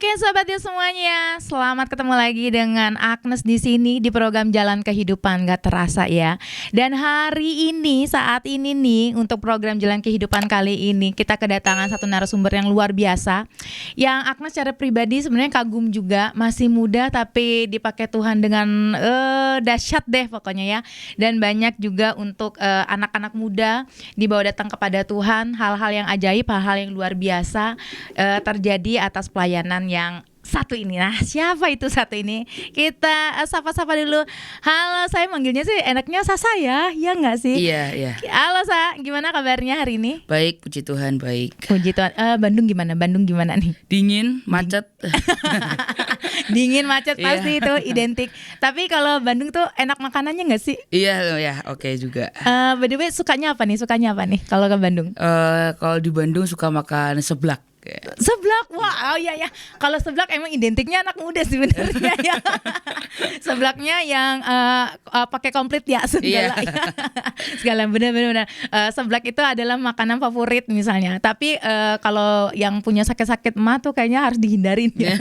Oke, sobat ya semuanya, selamat ketemu lagi dengan Agnes di sini di program Jalan Kehidupan Gak Terasa ya. Dan hari ini, saat ini nih, untuk program Jalan Kehidupan kali ini kita kedatangan satu narasumber yang luar biasa, yang Agnes secara pribadi sebenarnya kagum juga, masih muda tapi dipakai Tuhan dengan dahsyat deh pokoknya ya. Dan banyak juga untuk anak-anak muda dibawa datang kepada Tuhan, hal-hal yang ajaib, hal-hal yang luar biasa terjadi atas pelayanan yang satu ini. Nah, siapa itu satu ini? Kita sapa-sapa dulu. Halo, saya manggilnya sih enaknya Sasa ya, ya nggak sih? Iya. Halo Sa, gimana kabarnya hari ini? Baik, puji Tuhan, baik. Puji Tuhan. Bandung gimana? Bandung gimana nih? Dingin, macet. Dingin, macet Iya. pasti itu identik. Tapi kalau Bandung tuh enak makanannya nggak sih? Iya, ya, oke juga. By the way, sukanya apa nih? Kalau ke Bandung? Kalau di Bandung suka makan seblak. Seblak, wah, oh iya ya. Kalau seblak emang identiknya anak muda sebenarnya ya. Seblaknya yang pakai komplit ya segala. Iya. Segala benar-benar. Seblak itu adalah makanan favorit misalnya. Tapi kalau yang punya sakit-sakit mah tuh kayaknya harus dihindarin ya.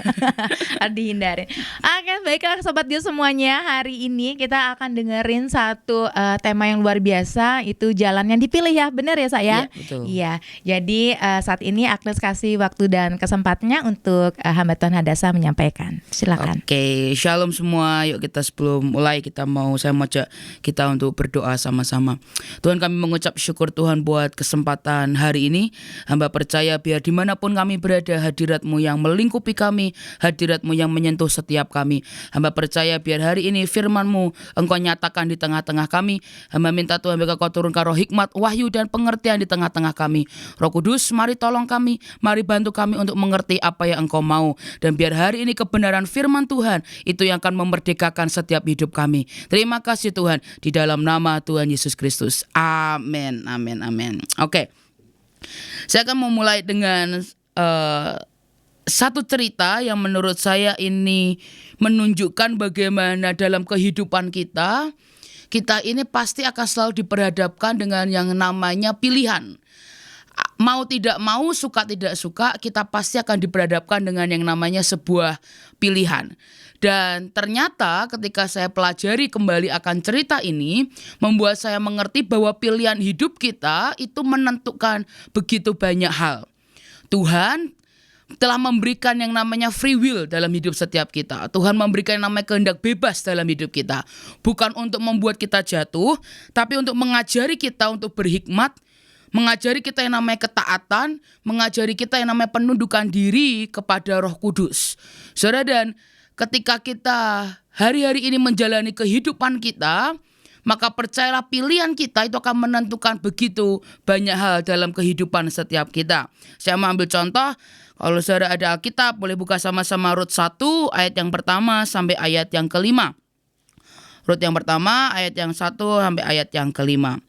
Harus dihindarin. Oke, baiklah sobat dia semuanya. Hari ini kita akan dengerin satu tema yang luar biasa, itu jalan yang dipilih ya. Benar ya saya? Iya, betul. Iya. Jadi saat ini Agnes kasih waktu dan kesempatnya untuk hamba Tuhan Hadasa menyampaikan. Silakan. Oke, shalom semua. Yuk kita sebelum mulai saya mau ajak kita untuk berdoa sama-sama. Tuhan, kami mengucap syukur Tuhan buat kesempatan hari ini. Hamba percaya biar dimanapun kami berada, hadirat-Mu yang melingkupi kami, hadirat-Mu yang menyentuh setiap kami. Hamba percaya biar hari ini firman-Mu Engkau nyatakan di tengah-tengah kami. Hamba minta Tuhan biar Kau turunkan roh hikmat, wahyu dan pengertian di tengah-tengah kami. Roh Kudus, mari tolong kami, mari bantu kami untuk mengerti apa yang Engkau mau. Dan biar hari ini kebenaran firman Tuhan itu yang akan memerdekakan setiap hidup kami. Terima kasih Tuhan, di dalam nama Tuhan Yesus Kristus. Amin, amin, amin. Oke, saya akan memulai dengan satu cerita yang menurut saya ini menunjukkan bagaimana dalam kehidupan kita ini pasti akan selalu diperhadapkan dengan yang namanya pilihan. Mau tidak mau, suka tidak suka, kita pasti akan diperhadapkan dengan yang namanya sebuah pilihan. Dan ternyata ketika saya pelajari kembali akan cerita ini, membuat saya mengerti bahwa pilihan hidup kita itu menentukan begitu banyak hal. Tuhan telah memberikan yang namanya free will dalam hidup setiap kita. Tuhan memberikan yang namanya kehendak bebas dalam hidup kita. Bukan untuk membuat kita jatuh, tapi untuk mengajari kita untuk berhikmat, mengajari kita yang namanya ketaatan, mengajari kita yang namanya penundukan diri kepada Roh Kudus. Saudara, dan ketika kita hari-hari ini menjalani kehidupan kita, maka percayalah pilihan kita itu akan menentukan begitu banyak hal dalam kehidupan setiap kita. Saya mau ambil contoh, kalau saudara ada Alkitab, boleh buka sama-sama Rut 1 ayat yang pertama sampai ayat yang kelima. Rut yang pertama ayat yang 1 sampai ayat yang kelima.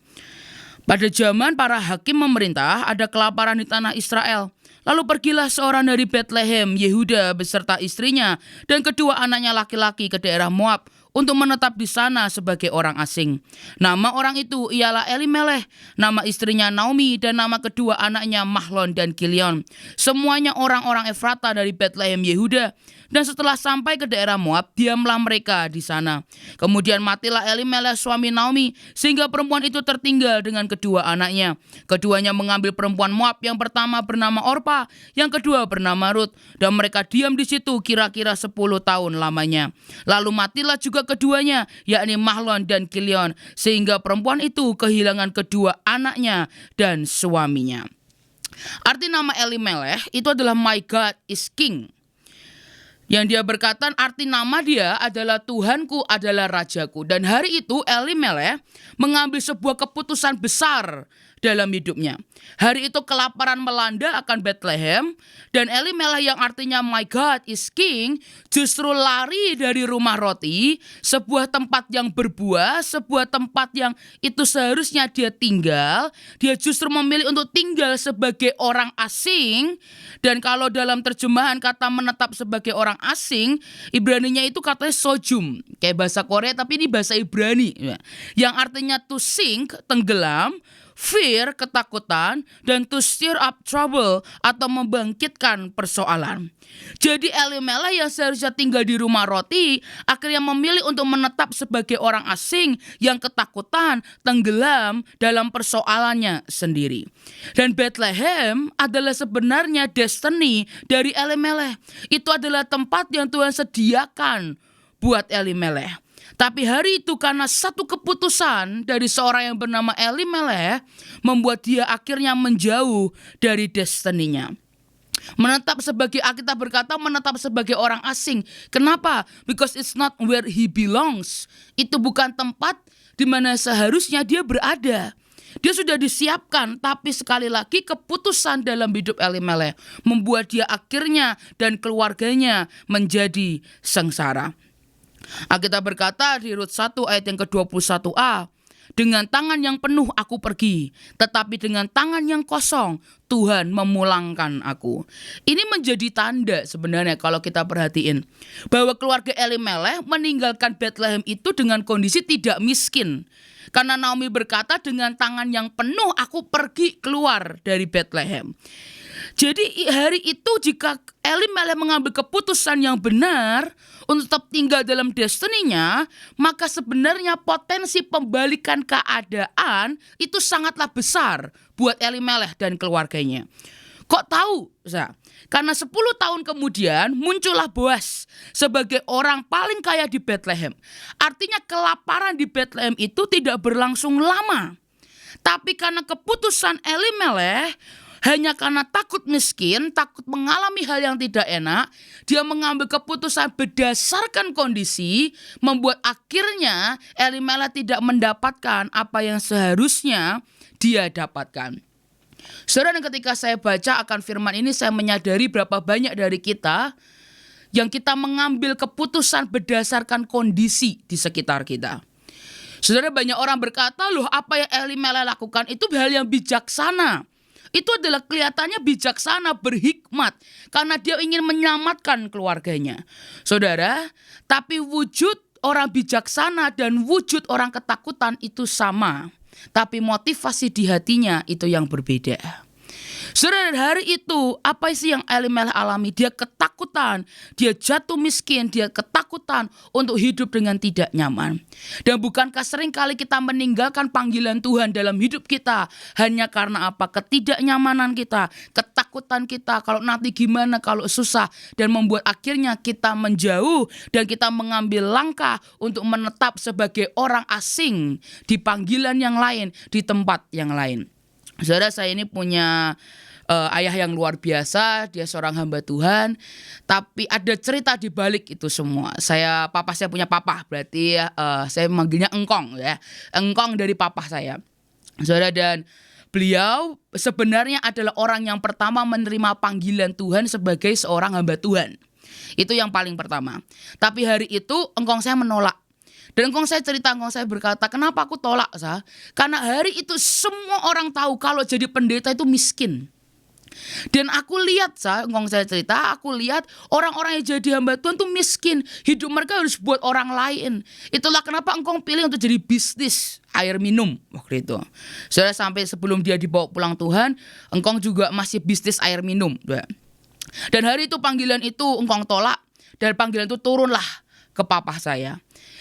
Pada zaman para hakim memerintah, ada kelaparan di tanah Israel. Lalu pergilah seorang dari Betlehem, Yehuda beserta istrinya dan kedua anaknya laki-laki ke daerah Moab untuk menetap di sana sebagai orang asing. Nama orang itu ialah Elimeleh, nama istrinya Naomi dan nama kedua anaknya Mahlon dan Kilion. Semuanya orang-orang Efrata dari Betlehem Yehuda. Dan setelah sampai ke daerah Moab, diamlah mereka di sana. Kemudian matilah Elimeleh suami Naomi, sehingga perempuan itu tertinggal dengan kedua anaknya. Keduanya mengambil perempuan Moab, yang pertama bernama Orpa, yang kedua bernama Rut, dan mereka diam di situ kira-kira 10 tahun lamanya. Lalu matilah juga keduanya, yakni Mahlon dan Kilion, sehingga perempuan itu kehilangan kedua anaknya dan suaminya. Arti nama Elimeleh itu adalah My God is King. Yang dia berkata, arti nama dia adalah Tuhanku adalah rajaku. Dan hari itu Elimeleh mengambil sebuah keputusan besar dalam hidupnya. Hari itu kelaparan melanda akan Bethlehem, dan Elimeleh yang artinya My God is King justru lari dari rumah roti, sebuah tempat yang berbuah, sebuah tempat yang itu seharusnya dia tinggal. Dia justru memilih untuk tinggal sebagai orang asing. Dan kalau dalam terjemahan kata menetap sebagai orang asing, Ibraninya itu katanya sojum, kayak bahasa Korea tapi ini bahasa Ibrani, yang artinya to sink, tenggelam, fear, ketakutan, dan to stir up trouble atau membangkitkan persoalan. Jadi Elimelech yang seharusnya tinggal di rumah roti akhirnya memilih untuk menetap sebagai orang asing yang ketakutan, tenggelam dalam persoalannya sendiri. Dan Bethlehem adalah sebenarnya destiny dari Elimelech. Itu adalah tempat yang Tuhan sediakan buat Elimelech. Tapi hari itu karena satu keputusan dari seorang yang bernama Elimelech membuat dia akhirnya menjauh dari destininya. Menetap sebagai, Alkitab berkata menetap sebagai orang asing. Kenapa? Because it's not where he belongs. Itu bukan tempat di mana seharusnya dia berada. Dia sudah disiapkan, tapi sekali lagi keputusan dalam hidup Elimelech membuat dia akhirnya dan keluarganya menjadi sengsara. Alkitab berkata di Rut 1 ayat yang ke-21a, dengan tangan yang penuh aku pergi, tetapi dengan tangan yang kosong Tuhan memulangkan aku. Ini menjadi tanda sebenarnya kalau kita perhatiin bahwa keluarga Elimelech meninggalkan Bethlehem itu dengan kondisi tidak miskin. Karena Naomi berkata dengan tangan yang penuh aku pergi keluar dari Bethlehem. Jadi hari itu jika Elimelech mengambil keputusan yang benar untuk tetap tinggal dalam destininya, maka sebenarnya potensi pembalikan keadaan itu sangatlah besar buat Elimelech dan keluarganya. Kok tahu? Karena 10 tahun kemudian muncullah Boas sebagai orang paling kaya di Bethlehem. Artinya kelaparan di Bethlehem itu tidak berlangsung lama. Tapi karena keputusan Elimelech, hanya karena takut miskin, takut mengalami hal yang tidak enak, dia mengambil keputusan berdasarkan kondisi, membuat akhirnya Elimelech tidak mendapatkan apa yang seharusnya dia dapatkan. Saudara, dan ketika saya baca akan firman ini, saya menyadari berapa banyak dari kita yang kita mengambil keputusan berdasarkan kondisi di sekitar kita. Saudara, banyak orang berkata, loh apa yang Elimelech lakukan itu hal yang bijaksana. Itu adalah kelihatannya bijaksana, berhikmat, karena dia ingin menyelamatkan keluarganya. Saudara, tapi wujud orang bijaksana dan wujud orang ketakutan itu sama. Tapi motivasi di hatinya itu yang berbeda. Saudara, hari itu apa sih yang Elimelech alami? Dia ketakutan, dia jatuh miskin, dia ketakutan untuk hidup dengan tidak nyaman. Dan bukankah sering kali kita meninggalkan panggilan Tuhan dalam hidup kita hanya karena apa? Ketidaknyamanan kita, ketakutan kita, kalau nanti gimana kalau susah, dan membuat akhirnya kita menjauh dan kita mengambil langkah untuk menetap sebagai orang asing di panggilan yang lain, di tempat yang lain. Saudara, saya ini punya ayah yang luar biasa, dia seorang hamba Tuhan, tapi ada cerita di balik itu semua. Saya punya papa, berarti saya memanggilnya engkong ya, engkong dari papa saya. Saudara, dan beliau sebenarnya adalah orang yang pertama menerima panggilan Tuhan sebagai seorang hamba Tuhan. Itu yang paling pertama. Tapi hari itu engkong saya menolak. Dan engkong saya berkata, kenapa aku tolak? Karena hari itu semua orang tahu kalau jadi pendeta itu miskin. Dan aku lihat, engkong saya cerita, aku lihat orang-orang yang jadi hamba Tuhan tuh miskin. Hidup mereka harus buat orang lain. Itulah kenapa engkong pilih untuk jadi bisnis air minum waktu itu. Saudara, sampai sebelum dia dibawa pulang Tuhan, engkong juga masih bisnis air minum. Dan hari itu panggilan itu engkong tolak, dan panggilan itu turunlah ke papa saya.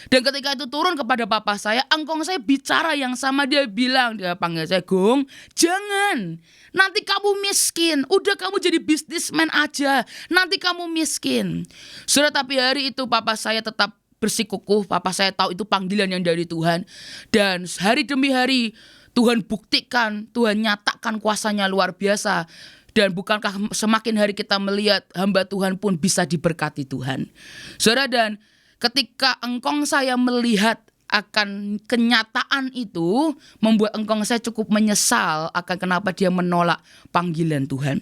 Dan ketika itu turun kepada papa saya, engkong saya bicara yang sama. Dia bilang, dia panggil saya, Gong, jangan, nanti kamu miskin. Udah kamu jadi bisnismen aja, nanti kamu miskin. Sudah, tapi hari itu papa saya tetap bersikukuh. Papa saya tahu itu panggilan yang dari Tuhan. Dan hari demi hari Tuhan buktikan, Tuhan nyatakan kuasanya luar biasa. Dan bukankah semakin hari kita melihat hamba Tuhan pun bisa diberkati Tuhan. Saudara, dan ketika engkong saya melihat akan kenyataan itu, membuat engkong saya cukup menyesal akan kenapa dia menolak panggilan Tuhan.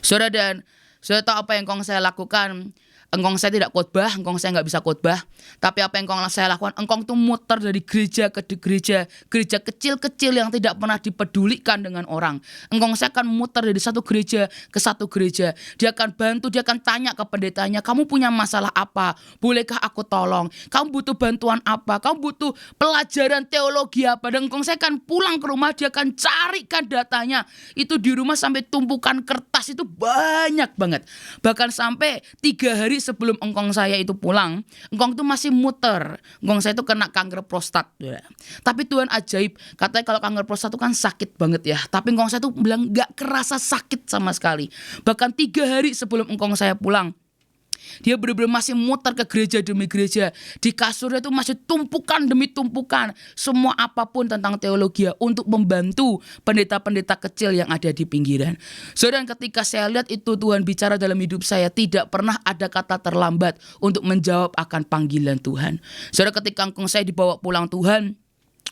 Saudara, dan saudara tahu apa yang engkong saya lakukan? engkong saya tidak khotbah, engkong saya nggak bisa khotbah. Tapi apa yang engkong saya lakukan, engkong tuh muter dari gereja ke gereja, gereja kecil-kecil yang tidak pernah dipedulikan dengan orang. Engkong saya akan muter dari satu gereja ke satu gereja. Dia akan bantu, dia akan tanya ke pendetanya, kamu punya masalah apa? Bolehkah aku tolong? Kamu butuh bantuan apa? Kamu butuh pelajaran teologi apa? Dan engkong saya akan pulang ke rumah, dia akan carikan datanya. Itu di rumah sampai tumpukan kertas itu banyak banget. Bahkan sampai 3 hari sebelum engkong saya itu pulang, engkong itu masih muter. Engkong saya itu kena kanker prostat. Tapi Tuhan ajaib, katanya kalau kanker prostat itu kan sakit banget ya. Tapi engkong saya itu bilang gak kerasa sakit sama sekali. Bahkan 3 hari sebelum engkong saya pulang, dia benar-benar masih muter ke gereja demi gereja. Di kasurnya itu masih tumpukan demi tumpukan semua apapun tentang teologi untuk membantu pendeta-pendeta kecil yang ada di pinggiran. Saudara, ketika saya lihat itu Tuhan bicara dalam hidup saya, tidak pernah ada kata terlambat untuk menjawab akan panggilan Tuhan. Saudara, ketika engkong saya dibawa pulang Tuhan,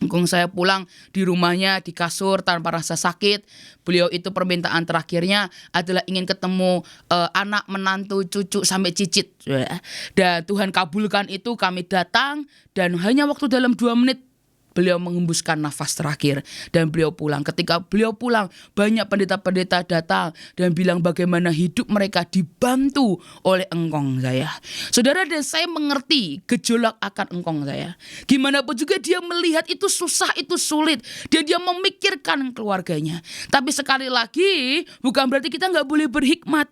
engkong saya pulang di rumahnya di kasur tanpa rasa sakit. Beliau itu permintaan terakhirnya adalah ingin ketemu anak, menantu, cucu sampai cicit. Dan Tuhan kabulkan itu, kami datang dan hanya waktu dalam 2 menit beliau mengembuskan nafas terakhir dan beliau pulang. Ketika beliau pulang, banyak pendeta-pendeta datang dan bilang bagaimana hidup mereka dibantu oleh engkong saya. Saudara, dan saya mengerti gejolak akan engkong saya. Gimana pun juga dia melihat itu susah, itu sulit. Dan dia memikirkan keluarganya. Tapi sekali lagi, bukan berarti kita gak boleh berhikmat.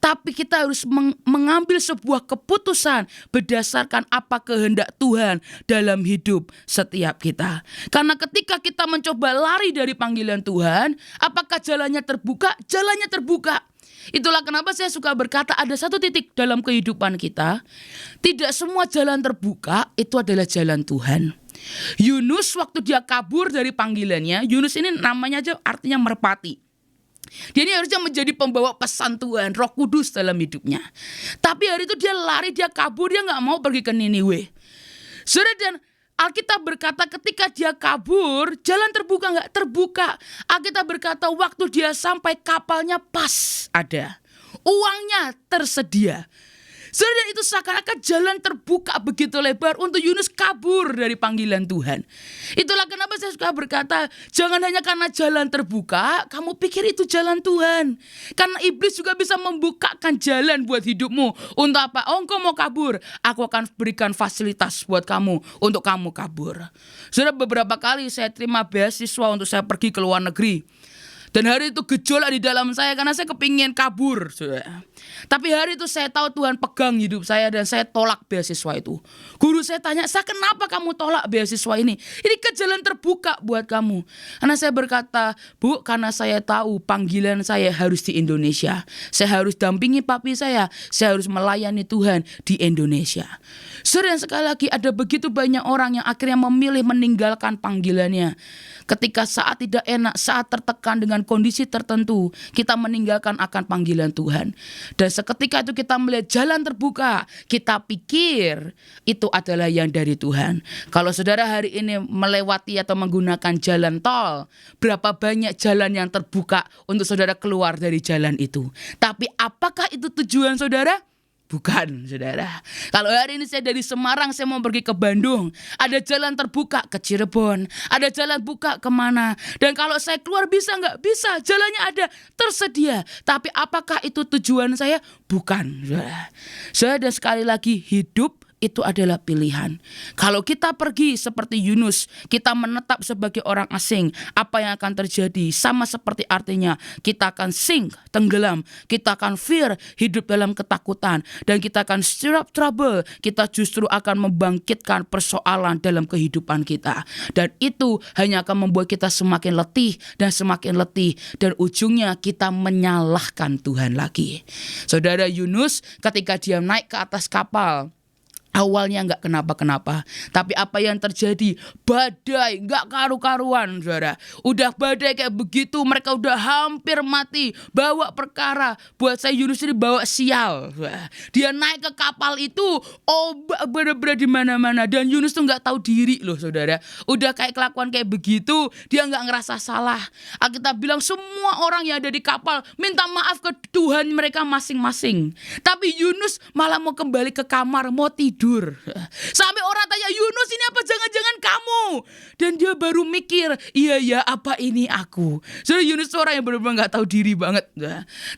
Tapi kita harus mengambil sebuah keputusan berdasarkan apa kehendak Tuhan dalam hidup setiap kita. Karena ketika kita mencoba lari dari panggilan Tuhan, apakah jalannya terbuka? Jalannya terbuka. Itulah kenapa saya suka berkata ada satu titik dalam kehidupan kita. Tidak semua jalan terbuka itu adalah jalan Tuhan. Yunus waktu dia kabur dari panggilannya, Yunus ini namanya aja artinya merpati. Dia ini harusnya menjadi pembawa pesan Tuhan, Roh Kudus dalam hidupnya. Tapi hari itu dia lari, dia kabur, dia gak mau pergi ke Niniwe. Saudara, dan Alkitab berkata ketika dia kabur, jalan terbuka gak? Terbuka. Alkitab berkata waktu dia sampai kapalnya pas ada. Uangnya tersedia. Saudara, itu seakan-akan jalan terbuka begitu lebar untuk Yunus kabur dari panggilan Tuhan. Itulah kenapa saya suka berkata, jangan hanya karena jalan terbuka, kamu pikir itu jalan Tuhan. Karena iblis juga bisa membukakan jalan buat hidupmu. Untuk apa? Oh, engkau mau kabur, aku akan berikan fasilitas buat kamu untuk kamu kabur. Saudara, beberapa kali saya terima beasiswa untuk saya pergi ke luar negeri. Dan hari itu gejolak di dalam saya karena saya kepingin kabur. Saudara. Tapi hari itu saya tahu Tuhan pegang hidup saya dan saya tolak beasiswa itu. Guru saya tanya, saya kenapa kamu tolak beasiswa ini? Ini kan jalan terbuka buat kamu. Karena saya berkata, Bu, karena saya tahu panggilan saya harus di Indonesia. Saya harus dampingi papi saya harus melayani Tuhan di Indonesia. Saudara, sekali lagi ada begitu banyak orang yang akhirnya memilih meninggalkan panggilannya. Ketika saat tidak enak, saat tertekan dengan kondisi tertentu, kita meninggalkan akan panggilan Tuhan. Dan seketika itu kita melihat jalan terbuka, kita pikir itu adalah yang dari Tuhan. Kalau saudara hari ini melewati atau menggunakan jalan tol, berapa banyak jalan yang terbuka untuk saudara keluar dari jalan itu. Tapi apakah itu tujuan saudara? Bukan, saudara. Kalau hari ini saya dari Semarang, saya mau pergi ke Bandung, ada jalan terbuka ke Cirebon, ada jalan buka kemana. Dan kalau saya keluar bisa nggak? Bisa, jalannya ada, tersedia. Tapi apakah itu tujuan saya? Bukan, saudara. Saudara, sekali lagi hidup itu adalah pilihan. Kalau kita pergi seperti Yunus, kita menetap sebagai orang asing, apa yang akan terjadi? Sama seperti artinya, kita akan sink, tenggelam, kita akan fear, hidup dalam ketakutan, dan kita akan stir up trouble, kita justru akan membangkitkan persoalan dalam kehidupan kita. Dan itu hanya akan membuat kita semakin letih, dan ujungnya kita menyalahkan Tuhan lagi. Saudara, Yunus ketika dia naik ke atas kapal, Awalnya nggak kenapa-kenapa, tapi apa yang terjadi? Badai nggak karu-karuan, saudara. Udah badai kayak begitu, mereka udah hampir mati. Bawa perkara, buat saya Yunus ini bawa sial. Wah, dia naik ke kapal itu, ombak bener-bener di mana-mana. Dan Yunus tuh nggak tahu diri loh, saudara. Udah kayak kelakuan kayak begitu, dia nggak ngerasa salah. Alkitab bilang semua orang yang ada di kapal minta maaf ke Tuhan mereka masing-masing. Tapi Yunus malah mau kembali ke kamar, mau tidur. Sampai orang tanya, Yunus ini apa jangan-jangan kamu? Dan dia baru mikir, iya ya apa ini aku? Soalnya Yunus orang yang benar-benar gak tahu diri banget.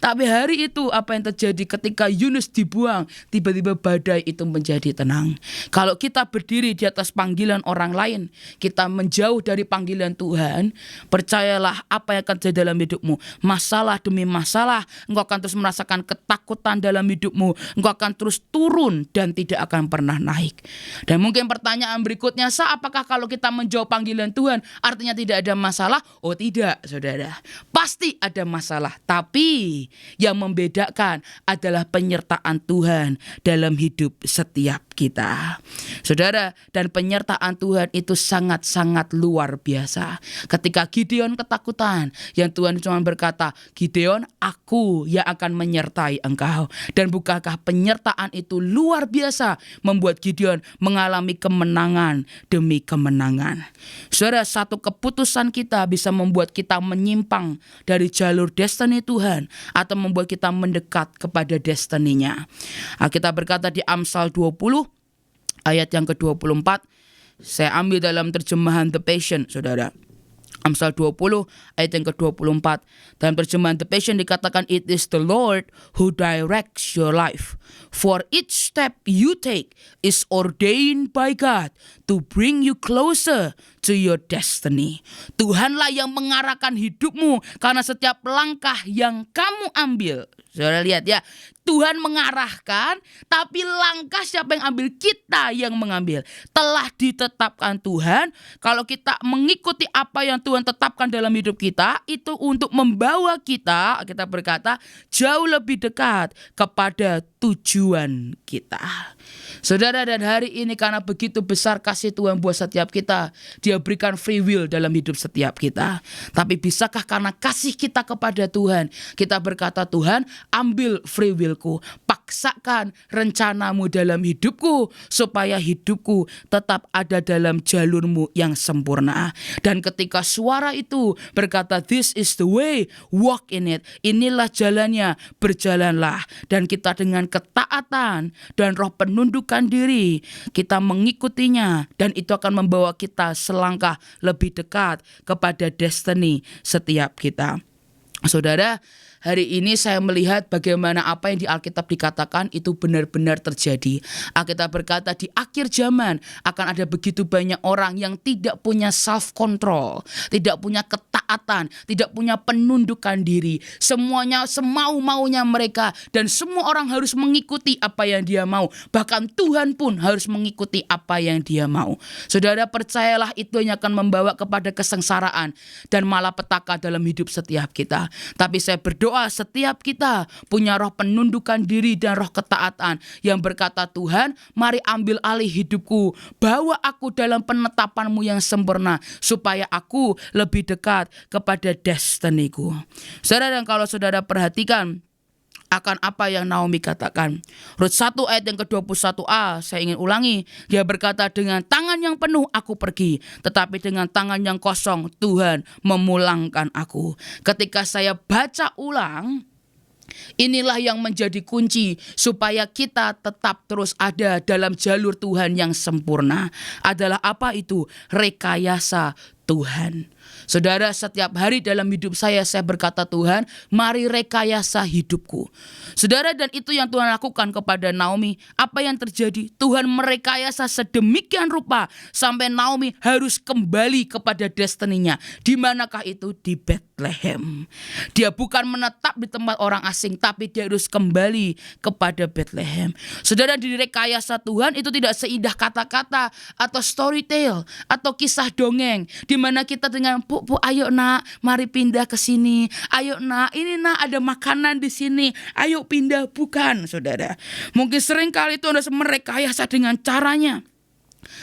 Tapi hari itu apa yang terjadi ketika Yunus dibuang, tiba-tiba badai itu menjadi tenang. Kalau kita berdiri di atas panggilan orang lain, kita menjauh dari panggilan Tuhan, percayalah apa yang akan terjadi dalam hidupmu. Masalah demi masalah, engkau akan terus merasakan ketakutan dalam hidupmu. Engkau akan terus turun dan tidak akan pernah naik. Dan mungkin pertanyaan berikutnya, apakah kalau kita menjawab panggilan Tuhan artinya tidak ada masalah? Oh tidak, saudara. Pasti ada masalah. Tapi yang membedakan adalah penyertaan Tuhan dalam hidup setiap kita. Saudara, dan penyertaan Tuhan itu sangat-sangat luar biasa. Ketika Gideon ketakutan, yang Tuhan cuma berkata, Gideon, aku yang akan menyertai engkau. Dan bukankah penyertaan itu luar biasa, membuat Gideon mengalami kemenangan demi kemenangan. Saudara, satu keputusan kita bisa membuat kita menyimpang dari jalur destiny Tuhan atau membuat kita mendekat kepada destininya. Kita berkata di Amsal 20 ayat yang ke-24, saya ambil dalam terjemahan The Passion, saudara. Amsal 20 ayat yang ke-24. Dalam terjemahan The Passion dikatakan, it is the Lord who directs your life. For each step you take is ordained by God to bring you closer to your destiny. Tuhanlah yang mengarahkan hidupmu karena setiap langkah yang kamu ambil. Saudara lihat ya, Tuhan mengarahkan, tapi langkah siapa yang ambil? Kita yang mengambil. Telah ditetapkan Tuhan, kalau kita mengikuti apa yang Tuhan tetapkan dalam hidup kita, itu untuk membawa kita berkata, jauh lebih dekat kepada tujuan kita. Saudara, dan hari ini karena begitu besar kasih Tuhan buat setiap kita, Dia berikan free will dalam hidup setiap kita. Tapi bisakah karena kasih kita kepada Tuhan, kita berkata, Tuhan, ambil free willku, paksakan rencanamu dalam hidupku, supaya hidupku tetap ada dalam jalurmu yang sempurna. Dan ketika suara itu berkata, this is the way, walk in it, inilah jalannya, berjalanlah. Dan kita dengan ketaatan dan roh penundukan diri, kita mengikutinya, dan itu akan membawa kita selangkah lebih dekat kepada destiny setiap kita. Saudara, hari ini saya melihat bagaimana apa yang di Alkitab dikatakan itu benar-benar terjadi. Alkitab berkata di akhir zaman akan ada begitu banyak orang yang tidak punya self-control, tidak punya ketaatan, tidak punya penundukan diri. Semuanya semau-maunya mereka, dan semua orang harus mengikuti apa yang dia mau. Bahkan Tuhan pun harus mengikuti apa yang dia mau. Saudara, percayalah itu hanya akan membawa kepada kesengsaraan dan malapetaka dalam hidup setiap kita. Tapi saya berdoa setiap kita punya roh penundukan diri dan roh ketaatan yang berkata, Tuhan, mari ambil alih hidupku, bawa aku dalam penetapan-Mu yang sempurna, supaya aku lebih dekat kepada destiniku. Saudara, dan kalau saudara perhatikan akan apa yang Naomi katakan, Rut 1 ayat yang ke-21a, saya ingin ulangi. Dia berkata, dengan tangan yang penuh aku pergi, tetapi dengan tangan yang kosong Tuhan memulangkan aku. Ketika saya baca ulang, inilah yang menjadi kunci supaya kita tetap terus ada dalam jalur Tuhan yang sempurna. Adalah apa itu? Rekayasa Tuhan. Saudara, setiap hari dalam hidup saya berkata, Tuhan, mari rekayasa hidupku. Saudara, dan itu yang Tuhan lakukan kepada Naomi. Apa yang terjadi? Tuhan merekayasa sedemikian rupa sampai Naomi harus kembali kepada destininya. Di manakah itu? Di Bethlehem. Dia bukan menetap di tempat orang asing, tapi dia harus kembali kepada Bethlehem. Saudara, di rekayasa Tuhan itu tidak seindah kata-kata atau story tale atau kisah dongeng, di mana kita dengan Bu, ayo nak, mari pindah ke sini. Ayo nak, ini nak ada makanan di sini. Ayo pindah. Bukan, saudara. Mungkin sering kali Tuhan harus merekayasa dengan caranya.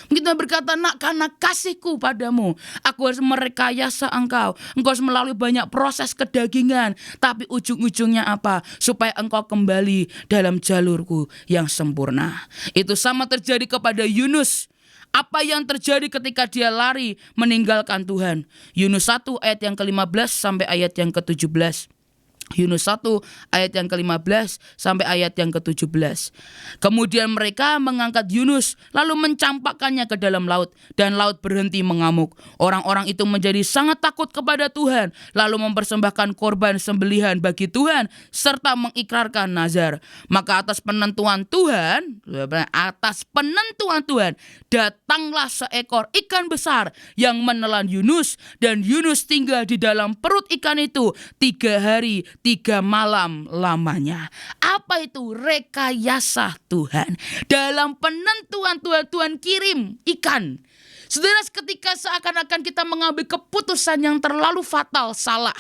Mungkin Tuhan berkata, nak, karena kasihku padamu, aku harus merekayasa engkau. Engkau harus melalui banyak proses kedagingan. Tapi ujung-ujungnya apa? Supaya engkau kembali dalam jalurku yang sempurna. Itu sama terjadi kepada Yunus. Apa yang terjadi ketika dia lari meninggalkan Tuhan? Yunus 1 ayat yang ke-15 sampai ayat yang ke-17. Yunus 1 ayat yang ke-15 sampai ayat yang ke-17. Kemudian mereka mengangkat Yunus lalu mencampakkannya ke dalam laut, dan laut berhenti mengamuk. Orang-orang itu menjadi sangat takut kepada Tuhan, lalu mempersembahkan korban sembelihan bagi Tuhan serta mengikrarkan nazar. Maka atas penentuan Tuhan, datanglah seekor ikan besar yang menelan Yunus, dan Yunus tinggal di dalam perut ikan itu 3 hari 3 malam lamanya. Apa itu? Rekayasa Tuhan. Dalam penentuan Tuhan kirim ikan. Saudara, ketika seakan-akan kita mengambil keputusan yang terlalu fatal, salah,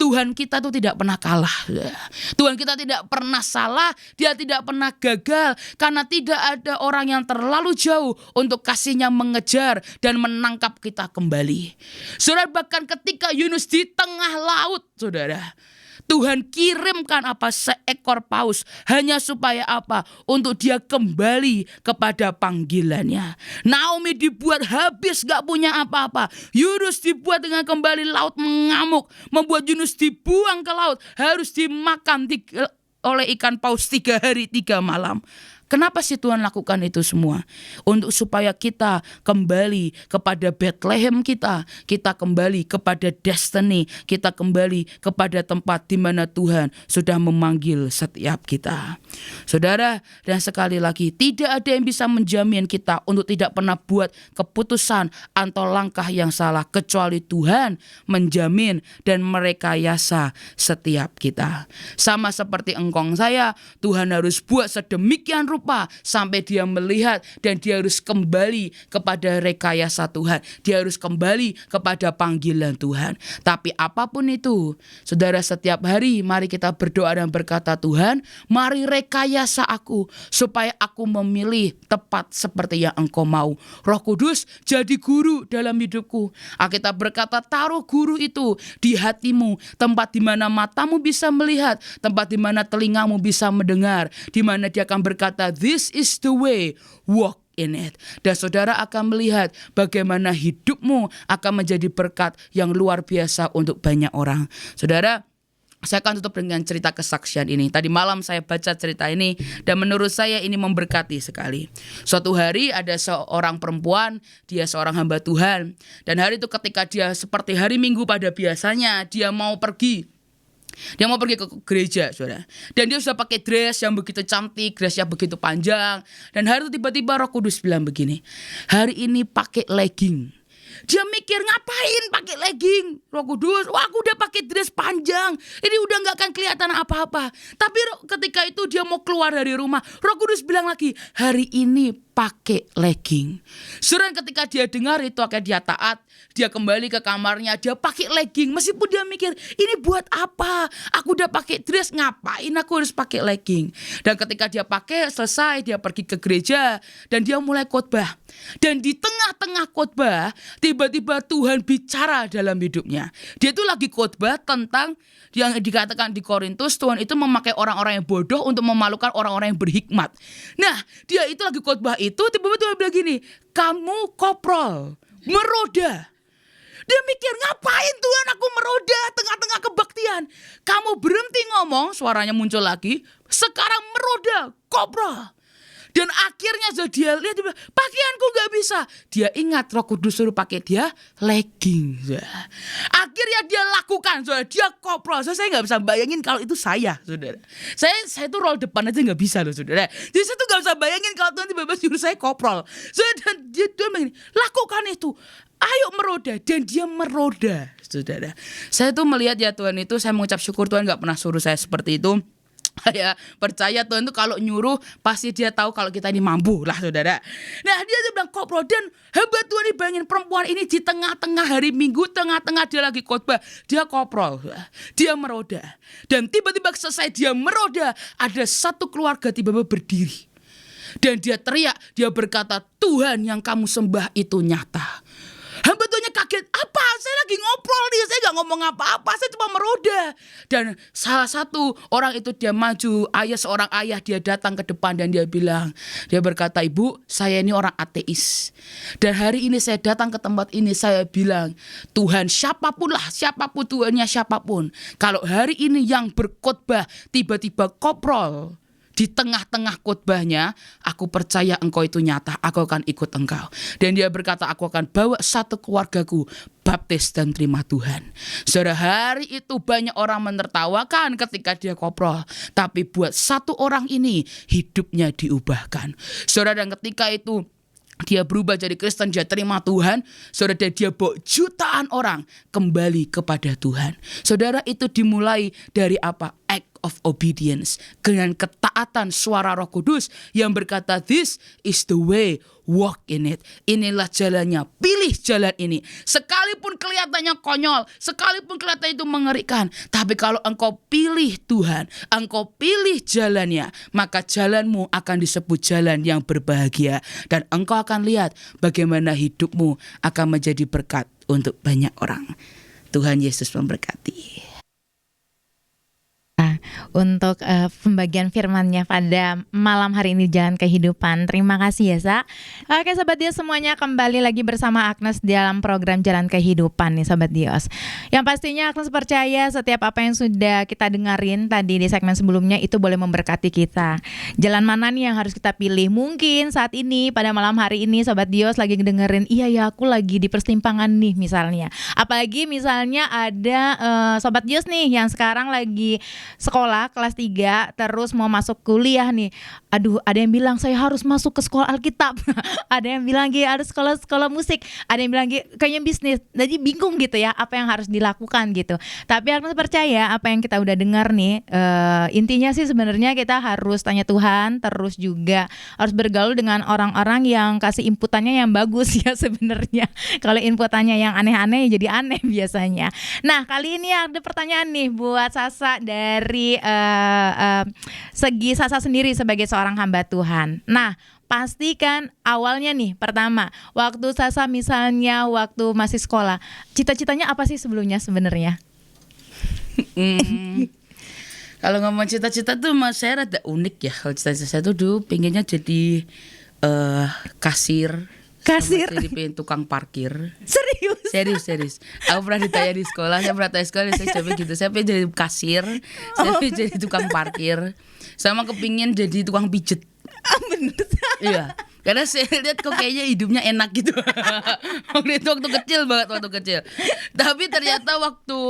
Tuhan kita tuh tidak pernah kalah. Tuhan kita tidak pernah salah, dia tidak pernah gagal, karena tidak ada orang yang terlalu jauh untuk kasihnya mengejar dan menangkap kita kembali. Saudara, bahkan ketika Yunus di tengah laut, saudara, Tuhan kirimkan seekor paus, hanya supaya apa? Untuk dia kembali kepada panggilannya. Naomi dibuat habis, gak punya apa-apa. Yunus dibuat dengan kembali laut mengamuk, membuat Yunus dibuang ke laut, harus dimakan oleh ikan paus 3 hari 3 malam. Kenapa sih Tuhan lakukan itu semua? Untuk supaya kita kembali kepada Bethlehem kita kembali kepada destiny, kita kembali kepada tempat di mana Tuhan sudah memanggil setiap kita. Saudara, dan sekali lagi, tidak ada yang bisa menjamin kita untuk tidak pernah buat keputusan atau langkah yang salah, kecuali Tuhan menjamin dan merekayasa setiap kita. Sama seperti engkong saya, Tuhan harus buat sedemikian rupa sampai dia melihat dan dia harus kembali kepada rekayasa Tuhan. Dia harus kembali kepada panggilan Tuhan. Tapi apapun itu, saudara, setiap hari mari kita berdoa dan berkata, Tuhan, mari rekayasa aku supaya aku memilih tepat seperti yang Engkau mau. Roh Kudus jadi guru dalam hidupku. Alkitab berkata, taruh guru itu di hatimu, tempat di mana matamu bisa melihat, tempat di mana telingamu bisa mendengar, di mana dia akan berkata, this is the way, walk in it. Dan saudara akan melihat bagaimana hidupmu akan menjadi berkat yang luar biasa untuk banyak orang. Saudara, saya akan tutup dengan cerita kesaksian ini. Tadi malam saya baca cerita ini dan menurut saya ini memberkati sekali. Suatu hari ada seorang perempuan, dia seorang hamba Tuhan. Dan hari itu ketika dia seperti hari Minggu pada biasanya, dia mau pergi ke gereja, saudara. Dan dia sudah pakai dress yang begitu cantik, dress yang begitu panjang. Dan hari itu tiba-tiba Roh Kudus bilang begini, hari ini pakai legging. Dia mikir, ngapain pakai legging? Roh Kudus, wah, aku udah pakai dress panjang, ini udah gak akan kelihatan apa-apa. Tapi ketika itu dia mau keluar dari rumah, Roh Kudus bilang lagi, hari ini pakai legging. Sering ketika dia dengar itu, akhirnya dia taat. Dia kembali ke kamarnya, dia pakai legging. Meskipun dia mikir, ini buat apa? Aku udah pakai dress, ngapain aku harus pakai legging? Dan ketika dia pakai, selesai, dia pergi ke gereja dan dia mulai khotbah. Dan di tengah-tengah khotbah, tiba-tiba Tuhan bicara dalam hidupnya. Dia itu lagi khotbah tentang yang dikatakan di Korintus, Tuhan itu memakai orang-orang yang bodoh untuk memalukan orang-orang yang berhikmat. Nah, dia itu lagi khotbah itu, tiba-tiba Tuhan bilang gini, kamu koprol, meroda. Dia mikir, ngapain Tuhan aku meroda tengah-tengah kebaktian? Kamu berhenti ngomong, suaranya muncul lagi, sekarang meroda, koprol. Dan akhirnya dia lihat, dia bilang, pakaianku gak bisa. Dia ingat Roh Kudus suruh pakai dia legging. Akhirnya dia lakukan, saudara. Dia koprol. Saya gak bisa bayangin kalau itu saya, saudara. Saya tuh roll depan aja gak bisa loh, saudara. Jadi saya tuh gak bisa bayangin kalau Tuhan tiba-tiba suruh saya koprol. Dan dia bilang, lakukan itu. Ayo meroda. Dan dia meroda, saudara. Saya tuh melihat ya Tuhan itu, saya mengucap syukur Tuhan gak pernah suruh saya seperti itu. Ya, percaya Tuhan tuh kalau nyuruh pasti dia tahu kalau kita ini mampu lah, saudara. Nah, dia tuh bilang koprol, dan hamba Tuhan ini bayangin perempuan ini di tengah-tengah hari Minggu, tengah-tengah dia lagi khotbah, dia koprol, dia meroda. Dan tiba-tiba selesai dia meroda, ada satu keluarga tiba-tiba berdiri. Dan dia teriak, dia berkata, Tuhan yang kamu sembah itu nyata. Hamba Tuhannya kaget, apa? Saya lagi ngobrol nih, saya gak ngomong apa-apa, saya cuma meroda. Dan salah satu orang itu dia maju, seorang ayah, dia datang ke depan dan dia bilang, dia berkata, Ibu, saya ini orang ateis. Dan hari ini saya datang ke tempat ini, saya bilang, Tuhan siapapun lah, siapapun Tuhannya siapapun. Kalau hari ini yang berkhotbah tiba-tiba koprol, di tengah-tengah khotbahnya, aku percaya engkau itu nyata, aku akan ikut engkau. Dan dia berkata, aku akan bawa satu keluargaku baptis dan terima Tuhan. Saudara, hari itu banyak orang menertawakan ketika dia koprol, tapi buat satu orang ini hidupnya diubahkan. Saudara, dan ketika itu dia berubah jadi Kristen, dia terima Tuhan, saudara, dan dia bawa jutaan orang kembali kepada Tuhan. Saudara, itu dimulai dari apa? Act of obedience, dengan ketaatan suara Roh Kudus yang berkata, this is the way, walk in it. Inilah jalannya, pilih jalan ini. Sekalipun kelihatannya konyol, sekalipun kelihatannya itu mengerikan, tapi kalau engkau pilih Tuhan, engkau pilih jalannya, maka jalanmu akan disebut jalan yang berbahagia. Dan engkau akan lihat bagaimana hidupmu akan menjadi berkat untuk banyak orang. Tuhan Yesus memberkati. Untuk pembagian firman-Nya pada malam hari ini Jalan Kehidupan. Terima kasih ya, Sa. Oke, Sobat Dios semuanya, kembali lagi bersama Agnes dalam program Jalan Kehidupan nih, Sobat Dios. Yang pastinya Agnes percaya setiap apa yang sudah kita dengarin tadi di segmen sebelumnya itu boleh memberkati kita. Jalan mana nih yang harus kita pilih? Mungkin saat ini pada malam hari ini Sobat Dios lagi dengerin, iya ya aku lagi di persimpangan nih misalnya. Apalagi misalnya ada Sobat Dios nih yang sekarang lagi sekolah kelas 3 terus mau masuk kuliah nih. Aduh, ada yang bilang saya harus masuk ke sekolah Alkitab. Ada yang bilang harus sekolah musik. Ada yang bilang kayaknya bisnis. Jadi bingung gitu ya apa yang harus dilakukan gitu. Tapi aku percaya apa yang kita udah dengar nih, intinya sih sebenarnya kita harus tanya Tuhan, terus juga harus bergaul dengan orang-orang yang kasih inputannya yang bagus ya sebenarnya. Kalau inputannya yang aneh-aneh jadi aneh biasanya. Nah, kali ini ada pertanyaan nih buat Sasa dari segi Sasa sendiri sebagai seorang hamba Tuhan. Nah, pastikan awalnya nih, pertama, waktu Sasa misalnya waktu masih sekolah, cita-citanya apa sih sebelumnya sebenarnya? Kalau ngomong cita-cita tuh mas saya rada unik ya. Kalau cita-cita saya tuh dulu pengennya jadi kasir. Jadi pengen tukang parkir. Serius. Aku pernah ditanya di sekolah, saya pernah tanya sekolah, saya jawabnya gitu. Saya pengen jadi kasir, saya pengen jadi tukang parkir, sama kepingin jadi tukang pijet. Bener. Iya. Karena saya lihat kok kayaknya hidupnya enak gitu. Waktu kecil banget. Tapi ternyata waktu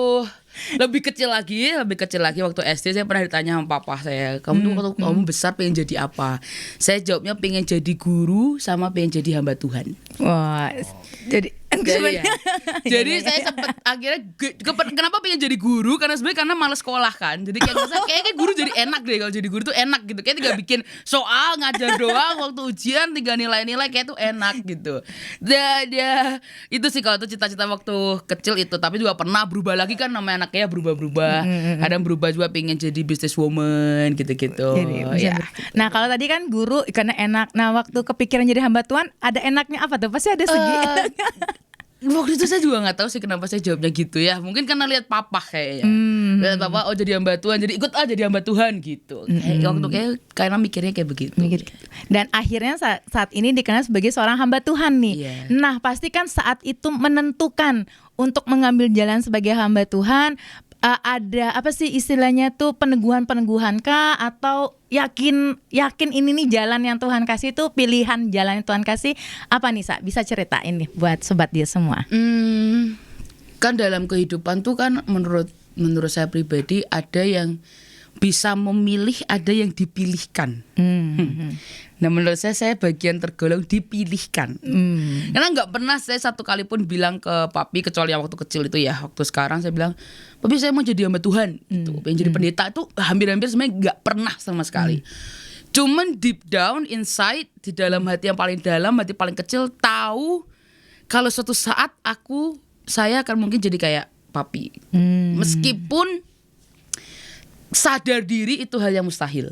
lebih kecil lagi waktu SD saya pernah ditanya sama papa saya, kamu tuh waktu kamu besar pengen jadi apa? Saya jawabnya pengen jadi guru sama pengen jadi hamba Tuhan. Wah, jadi saya sempat akhirnya kenapa pengen jadi guru, karena sebenarnya karena malas sekolah kan. Jadi kayak guru jadi enak deh, kalau jadi guru tuh enak gitu. Kayak tinggal bikin soal, ngajar doang, waktu ujian tinggal nilai-nilai, kayak tuh enak gitu. Dia itu sih kalau tuh cita-cita waktu kecil itu. Tapi juga pernah berubah lagi kan, namanya anaknya berubah-berubah. Kadang berubah juga pengen jadi businesswoman gitu-gitu. Ya. Nah, kalau tadi kan guru karena enak. Nah, waktu kepikiran jadi hamba Tuhan, ada enaknya apa tuh? Pasti ada segi enaknya. Waktu itu saya juga gak tahu sih kenapa saya jawabnya gitu ya. Mungkin karena lihat papa kayaknya. Lihat papa, jadi hamba Tuhan, jadi ikut jadi hamba Tuhan gitu. Waktu karena mikirnya kayak begitu. Dan akhirnya saat ini dikenal sebagai seorang hamba Tuhan nih. Yeah. Nah, pastikan saat itu menentukan untuk mengambil jalan sebagai hamba Tuhan, ada apa sih istilahnya tuh, peneguhan kah, atau yakin ini nih jalan yang Tuhan kasih tuh, pilihan jalan yang Tuhan kasih apa nih, Sa? Bisa ceritain nih buat Sobat Dia semua. Kan dalam kehidupan tuh kan menurut saya pribadi ada yang bisa memilih, ada yang dipilihkan. Nah menurut saya bagian tergolong dipilihkan. Karena nggak pernah saya satu kali pun bilang ke papi, kecuali yang waktu kecil itu ya. Waktu sekarang saya bilang, papi saya mau jadi hamba Tuhan gitu. Pengen jadi pendeta, itu hampir-hampir sebenarnya nggak pernah sama sekali. Cuman deep down inside, di dalam hati yang paling dalam, hati paling kecil, tahu kalau suatu saat saya akan mungkin jadi kayak papi. Meskipun sadar diri itu hal yang mustahil.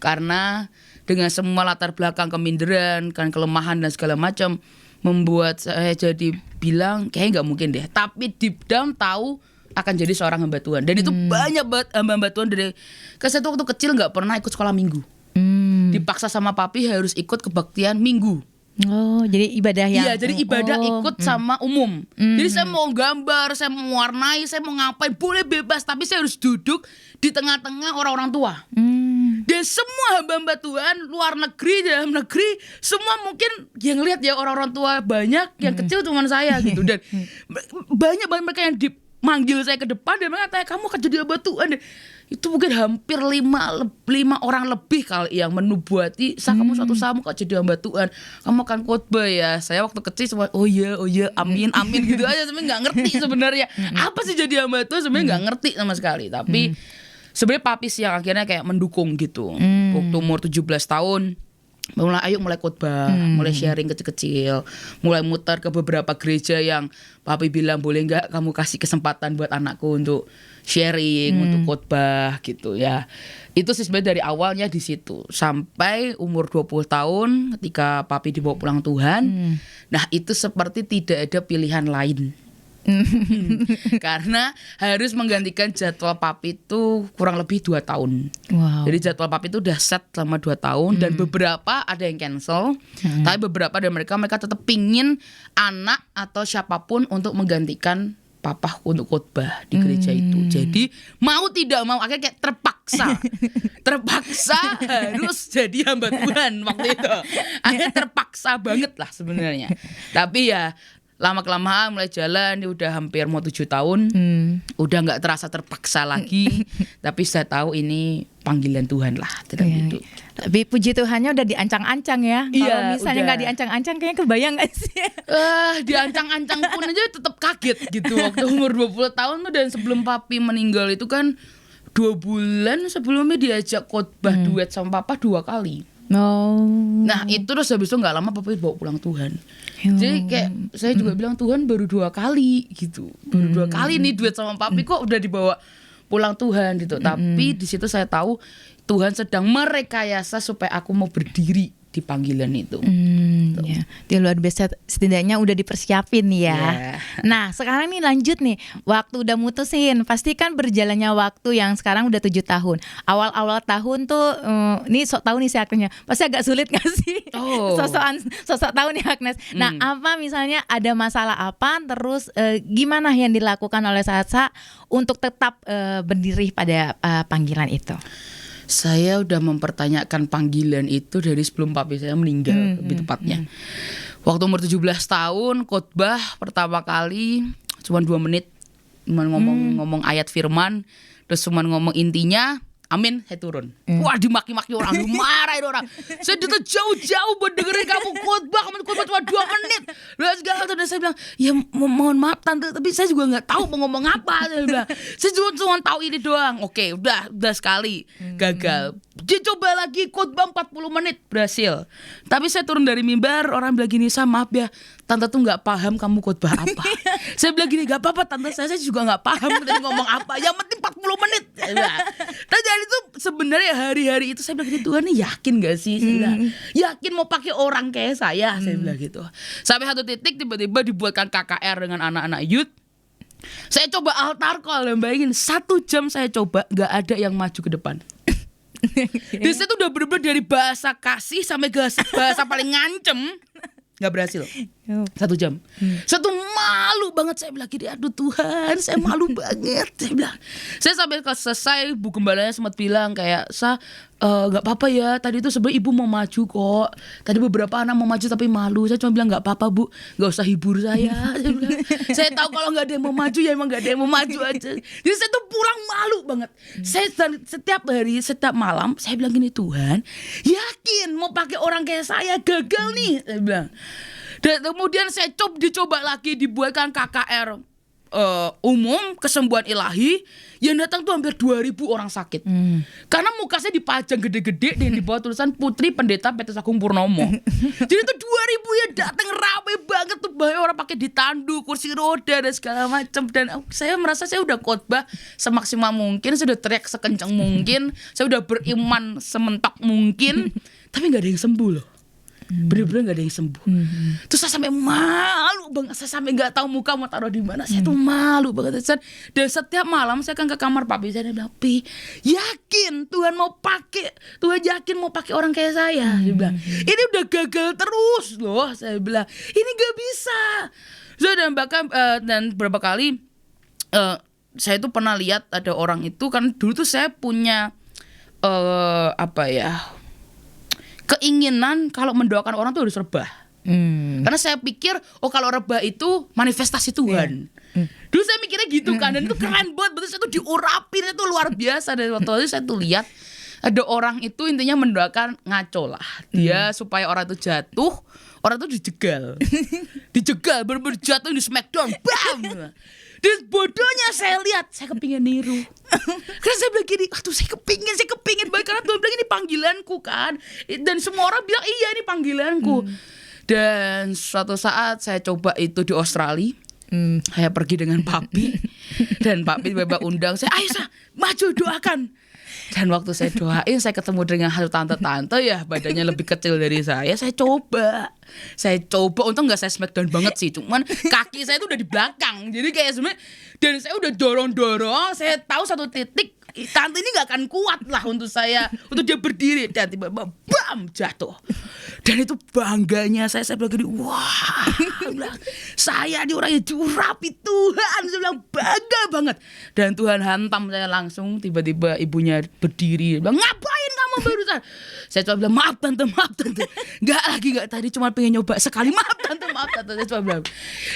Karena dengan semua latar belakang keminderan, kan kelemahan dan segala macam, membuat saya jadi bilang kayaknya nggak mungkin deh. Tapi deep down tahu akan jadi seorang hamba Tuhan. Dan itu banyak banget hamba Tuhan dari saya tuh waktu kecil nggak pernah ikut sekolah minggu. Dipaksa sama papi harus ikut kebaktian minggu. Oh, jadi ibadah yang... Iya, jadi ibadah ikut sama umum. Jadi saya mau gambar, saya mau warnai, saya mau ngapain, boleh bebas. Tapi saya harus duduk di tengah-tengah orang-orang tua. Dan semua hamba-hamba Tuhan, luar negeri, dalam negeri, semua mungkin yang lihat ya orang-orang tua banyak, yang kecil cuma saya gitu. Dan banyak banget mereka yang dimanggil saya ke depan dan mereka tanya, kamu akan jadi hamba Tuhan. Dan itu mungkin hampir 5 orang lebih kali yang menubuati, kamu suatu saat kamu jadi hamba Tuhan, kamu akan khotbah ya. Saya waktu kecil cuma oh iya amin gitu aja, sebenarnya nggak ngerti sebenarnya apa sih jadi hamba Tuhan, sebenarnya nggak ngerti sama sekali. Tapi sebenarnya papi sih yang akhirnya kayak mendukung gitu. Waktu umur 17 tahun mulai khotbah, mulai sharing kecil-kecil, mulai muter ke beberapa gereja yang papi bilang boleh nggak kamu kasih kesempatan buat anakku untuk sharing, untuk khotbah gitu ya. Itu sih sebenarnya dari awalnya di situ sampai umur 20 tahun ketika papi dibawa pulang Tuhan. Nah itu seperti tidak ada pilihan lain. Karena harus menggantikan jadwal papi itu kurang lebih 2 tahun. Jadi jadwal papi itu udah set selama 2 tahun. Dan beberapa ada yang cancel, tapi beberapa dari mereka tetap pingin anak atau siapapun untuk menggantikan papa untuk khotbah di gereja itu. Jadi mau tidak mau akhirnya kayak terpaksa harus jadi hamba Tuhan waktu itu. Akhirnya terpaksa banget lah sebenarnya. Tapi ya lama-kelamaan mulai jalan, udah hampir mau 7 tahun, udah nggak terasa terpaksa lagi. Tapi saya tahu ini panggilan Tuhan lah dalam hidup. Tapi puji Tuhannya udah diancang-ancang ya. Kalau misalnya nggak diancang-ancang, kayaknya kebayang nggak sih? Diancang-ancang pun aja tetap kaget gitu. Waktu umur 20 tahun tuh, dan sebelum papi meninggal itu kan 2 bulan sebelumnya diajak khotbah duet sama papa 2 kali. Nah itu terus habis itu nggak lama papi bawa pulang Tuhan. Jadi kayak saya juga bilang Tuhan baru 2 kali gitu, baru 2 kali nih duet sama papi kok udah dibawa pulang Tuhan gitu. Tapi di situ saya tahu Tuhan sedang merekayasa supaya aku mau berdiri di panggilan itu. Ya. Dia luar biasa, setidaknya udah dipersiapin ya. Nah sekarang nih lanjut nih, waktu udah mutusin, pasti kan berjalannya waktu yang sekarang udah 7 tahun. Awal-awal tahun tuh, nih sok tahu nih si Agnes, pasti agak sulit gak sih? Sosok tahu nih Agnes. Nah apa misalnya ada masalah apa, terus gimana yang dilakukan oleh Sasa untuk tetap berdiri pada panggilan itu? Saya udah mempertanyakan panggilan itu dari sebelum papi saya meninggal, lebih tepatnya. Waktu umur 17 tahun khotbah pertama kali cuma 2 menit, cuma ngomong ayat firman, terus cuma ngomong intinya, amin, saya turun. Wah dimaki-maki orang, dimarahin orang. Saya datang jauh-jauh buat dengerin kamu khotbah cuma 2 menit. Lalu segala tuh, dan saya bilang, ya mohon maaf tante, tapi saya juga nggak tahu mau ngomong apa. Saya bilang, saya cuma tahu ini doang. Oke, udah sekali gagal. Dia coba lagi khotbah 40 menit, berhasil. Tapi saya turun dari mimbar, orang bilang gini, maaf ya, tante tuh nggak paham kamu khotbah apa. Saya bilang gini, nggak apa-apa tante, saya juga nggak paham tadi ngomong apa. Yang penting 40 menit. Tadi itu sebenarnya hari-hari itu saya bilang gitu, Tuhan nih yakin gak sih? Saya bilang, yakin mau pakai orang kayak saya bilang gitu. Sampai satu titik tiba-tiba dibuatkan KKR dengan anak-anak youth. Saya coba altar call, bayangin 1 jam saya coba, gak ada yang maju ke depan. Di situ udah bener-bener dari bahasa kasih sampai bahasa paling ngancem, gak berhasil. 1 jam. Satu malu banget, saya bilang gini, aduh Tuhan, saya malu banget. Saya sampai selesai, Bu Gembalanya sempat bilang kayak, nggak apa-apa ya, tadi itu sebenarnya ibu mau maju kok. Tadi beberapa anak mau maju tapi malu. Saya cuma bilang nggak apa-apa Bu, nggak usah hibur saya. Saya tahu kalau nggak ada yang mau maju ya emang nggak ada yang mau maju aja. Jadi saya tuh pulang malu banget. Saya setiap hari, setiap malam saya bilang gini, Tuhan, yakin mau pakai orang kayak saya gagal nih, saya bilang. Dan kemudian saya dicoba lagi dibuatkan KKR umum kesembuhan ilahi, yang datang tuh hampir 2.000 orang sakit. Karena muka saya dipajang gede-gede dan di bawah tulisan Putri Pendeta Petrus Agung Purnomo. Jadi tuh 2.000 yang datang, rame banget tuh, banyak orang pakai ditandu, kursi roda dan segala macam. Dan saya merasa saya udah khotbah semaksimal mungkin, saya udah teriak sekencang mungkin, saya udah beriman sementok mungkin, tapi nggak ada yang sembuh loh. Bener-bener gak ada yang sembuh. Terus saya sampai malu banget, saya sampai gak tahu muka mau taruh di mana. Saya tuh malu banget. Dan setiap malam saya kan ke kamar papi saya, bilang, Pi, yakin Tuhan yakin mau pakai orang kayak saya. Dia bilang, ini udah gagal terus loh. Saya bilang, ini gak bisa. Dan bahkan dan beberapa kali saya tuh pernah lihat ada orang itu, kan dulu tuh saya punya keinginan kalau mendoakan orang tuh harus rebah. Karena saya pikir, kalau rebah itu manifestasi Tuhan. Dulu saya mikirnya gitu kan, dan itu keren banget. Betul, saya tuh diurapin, itu luar biasa. Dan waktu itu saya tuh lihat ada orang itu intinya mendoakan ngaco lah. Dia supaya orang itu jatuh, orang itu dijegal. Bener-bener jatuh di smackdown, bam. Dan bodohnya saya lihat, saya kepingin niru. Karena saya bilang gini, aduh saya kepingin banget. Karena Tuhan bilang ini panggilanku kan. Dan semua orang bilang iya ini panggilanku. Dan suatu saat saya coba itu di Australia. Saya pergi dengan papi. Dan papi tiba-tiba undang saya, ayo maju doakan. Dan waktu saya doain, saya ketemu dengan satu tante-tante ya, badannya lebih kecil dari saya. Saya coba, untung gak saya smackdown banget sih, cuman kaki saya tuh udah di belakang. Jadi kayak sebenarnya, dan saya udah dorong-dorong, saya tahu satu titik tante ini gak akan kuat lah untuk dia berdiri. Dan tiba-tiba bam, jatuh. Dan itu bangganya saya bilang gini, wah, saya di orangnya diurapi Tuhan. Saya bilang bangga banget. Dan Tuhan hantam saya langsung. Tiba-tiba ibunya berdiri, bilang, ngapain kamu barusan? Saya coba bilang, maaf tante. Gak tadi cuma pengen nyoba sekali. Maaf tante. Saya coba bilang.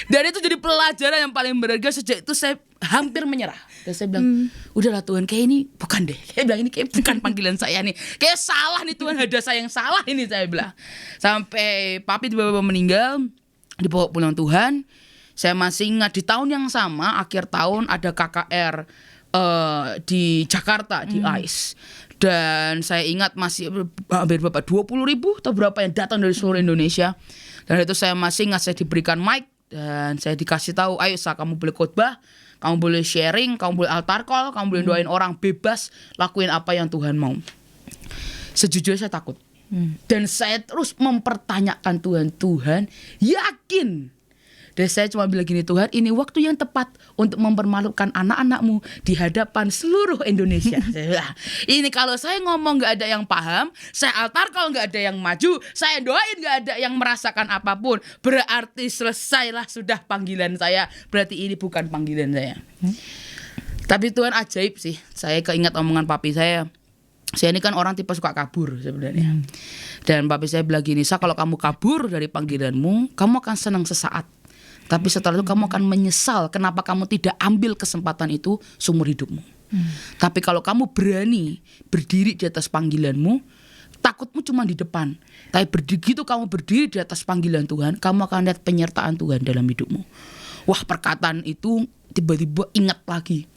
Dan itu jadi pelajaran yang paling berharga. Sejak itu saya hampir menyerah. Dan saya bilang, udahlah Tuhan, kayak ini bukan deh. Saya bilang, ini kayak bukan panggilan saya nih. Kayak salah nih Tuhan, ada saya yang salah ini, saya bilang. Sampai papi tiba-tiba meninggal, dibawa pulang Tuhan. Saya masih ingat di tahun yang sama, akhir tahun ada KKR di Jakarta, di ICE. Dan saya ingat masih hampir berapa, 20.000 atau berapa yang datang dari seluruh Indonesia. Dan itu saya masih ingat, saya diberikan mic. Dan saya dikasih tahu, ayo kamu boleh khotbah, kamu boleh sharing, kamu boleh altar call, kamu boleh doain orang, bebas, lakuin apa yang Tuhan mau. Sejujurnya saya takut. Dan saya terus mempertanyakan Tuhan, yakin. Dan saya cuma bilang gini, Tuhan, ini waktu yang tepat untuk mempermalukan anak-anakmu di hadapan seluruh Indonesia. Ini kalau saya ngomong gak ada yang paham, saya altar kalau gak ada yang maju, saya doain gak ada yang merasakan apapun, berarti selesailah sudah panggilan saya. Berarti ini bukan panggilan saya. Tapi Tuhan ajaib sih. Saya keingat omongan papi saya. Saya ini kan orang tipe suka kabur sebenarnya. Dan papi saya bilang gini, kalau kamu kabur dari panggilanmu, kamu akan senang sesaat. Tapi setelah itu kamu akan menyesal kenapa kamu tidak ambil kesempatan itu seumur hidupmu. Tapi kalau kamu berani berdiri di atas panggilanmu, takutmu cuma di depan. Tapi begitu kamu berdiri di atas panggilan Tuhan, kamu akan lihat penyertaan Tuhan dalam hidupmu. Wah, perkataan itu tiba-tiba ingat lagi.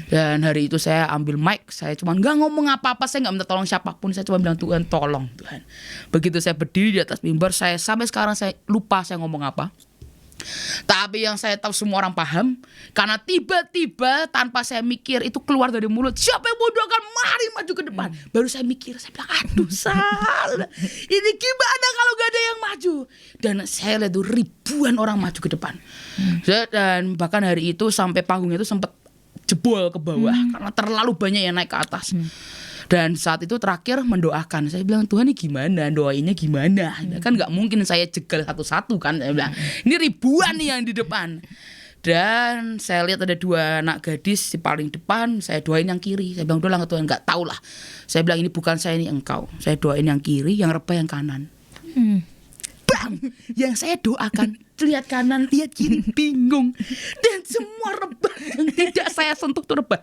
Dan hari itu saya ambil mic, saya cuma gak ngomong apa-apa, saya gak minta tolong siapapun, saya cuma bilang, Tuhan tolong Tuhan. Begitu saya berdiri di atas mimbar, saya sampai sekarang saya lupa saya ngomong apa. Tapi yang saya tahu semua orang paham, karena tiba-tiba tanpa saya mikir itu keluar dari mulut, siapa yang mau doakan, mari maju ke depan. Baru saya mikir, saya bilang, aduh Sal, ini gimana kalau gak ada yang maju. Dan saya lihat tuh ribuan orang maju ke depan. Dan bahkan hari itu sampai panggungnya itu sempat jebol ke bawah karena terlalu banyak yang naik ke atas. Dan saat itu terakhir mendoakan, saya bilang, Tuhan ini gimana, doainnya gimana? Kan gak mungkin saya jegal satu-satu kan. Saya bilang, ini ribuan nih yang di depan. Dan saya lihat ada 2 anak gadis di paling depan, saya doain yang kiri. Saya bilang, udahlah Tuhan, gak tahu lah. Saya bilang, ini bukan saya, ini engkau. Saya doain yang kiri, yang rebah yang kanan. Bam! Yang saya doakan, lihat kanan, lihat kiri, bingung. Dan semua rebah yang tidak saya sentuh tuh rebah.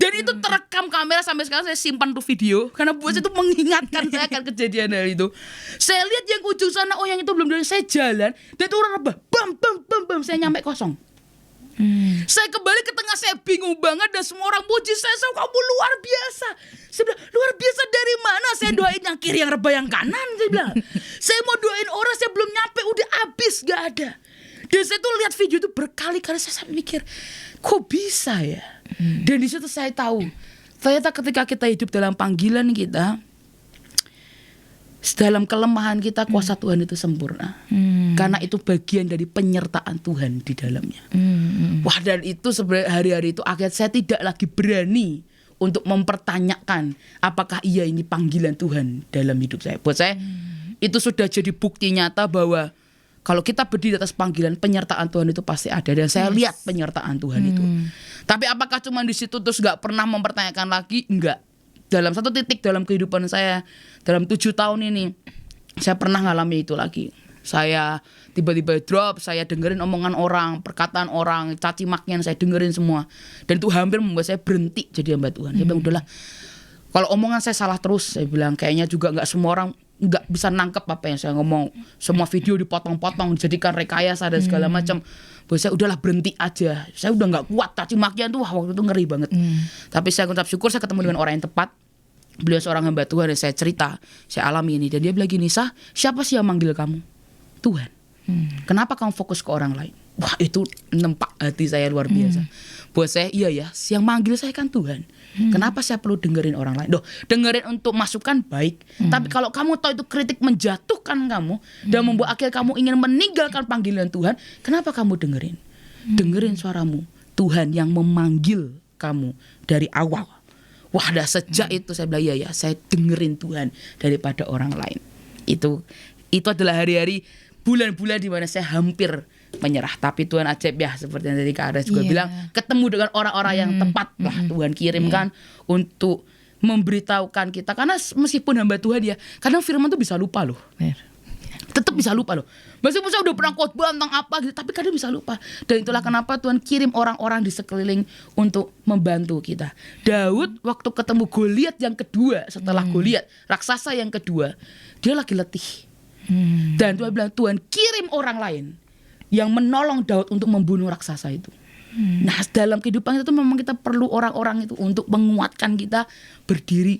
Dan itu terekam kamera sampai sekarang saya simpan tuh video karena buat itu mengingatkan saya akan kejadian hari itu. Saya lihat yang ujung sana, oh yang itu belum dari saya jalan dan itu orang rebah, bam, saya nyampe kosong. Saya kembali ke tengah, saya bingung banget dan semua orang puji saya, kamu luar biasa. Saya bilang, luar biasa dari mana? Saya doain yang kiri, yang rebah, yang kanan. Saya bilang, saya mau doain orang, saya belum nyampe, udah habis, gak ada. Dan saya tuh lihat video itu berkali-kali, saya sampai mikir, kok bisa ya? Dan di situ saya tahu, ternyata ketika kita hidup dalam panggilan kita, dalam kelemahan kita kuasa Tuhan itu sempurna. Karena itu bagian dari penyertaan Tuhan di dalamnya. Wah, dan itu sebenarnya hari-hari itu akhirnya saya tidak lagi berani untuk mempertanyakan apakah iya ini panggilan Tuhan dalam hidup saya. Buat saya itu sudah jadi bukti nyata bahwa kalau kita berdiri atas panggilan, penyertaan Tuhan itu pasti ada. Dan saya lihat penyertaan Tuhan itu. Tapi apakah cuma di situ terus gak pernah mempertanyakan lagi? Enggak. Dalam satu titik dalam kehidupan saya, dalam 7 tahun ini, saya pernah ngalami itu lagi. Saya tiba-tiba drop, saya dengerin omongan orang, perkataan orang, caci makian, saya dengerin semua. Dan itu hampir membuat saya berhenti jadi hamba Tuhan. Saya bilang, udahlah, kalau omongan saya salah terus, saya bilang kayaknya juga gak semua orang gak bisa nangkep apa yang saya ngomong. Semua video dipotong-potong, dijadikan rekayasa dan segala macam. Buat saya udahlah berhenti aja. Saya udah gak kuat caci makian tuh, waktu itu ngeri banget. Tapi saya ucap syukur saya ketemu dengan orang yang tepat. Beliau seorang hamba Tuhan dan saya cerita, saya alami ini. Dan dia bilang gini, Sah, siapa sih yang manggil kamu? Tuhan. Kenapa kamu fokus ke orang lain? Wah, itu nempak hati saya luar biasa. Buat saya, iya ya, yang manggil saya kan Tuhan. Kenapa saya perlu dengerin orang lain? Dengerin untuk masukan baik. Tapi kalau kamu tahu itu kritik menjatuhkan kamu dan membuat akhir kamu ingin meninggalkan panggilan Tuhan, kenapa kamu dengerin? Dengerin suaramu, Tuhan yang memanggil kamu dari awal. Wah, dah sejak itu saya bilang, iya ya, saya dengerin Tuhan daripada orang lain. Itu adalah hari-hari, bulan-bulan di mana saya hampir menyerah. Tapi Tuhan ajaib ya, seperti yang tadi Kak Ares juga bilang, ketemu dengan orang-orang yang tepat lah Tuhan kirimkan untuk memberitahukan kita. Karena meskipun hamba Tuhan ya, kadang firman tuh bisa lupa loh. Tetap bisa lupa loh. Meskipun saya udah pernah khotbah tentang apa gitu, tapi kadang bisa lupa. Dan itulah kenapa Tuhan kirim orang-orang di sekeliling untuk membantu kita. Daud waktu ketemu Goliat yang kedua, setelah Goliat, raksasa yang kedua, dia lagi letih. Dan Tuhan bilang, Tuhan kirim orang lain yang menolong Daud untuk membunuh raksasa itu. Nah, dalam kehidupan itu memang kita perlu orang-orang itu untuk menguatkan kita berdiri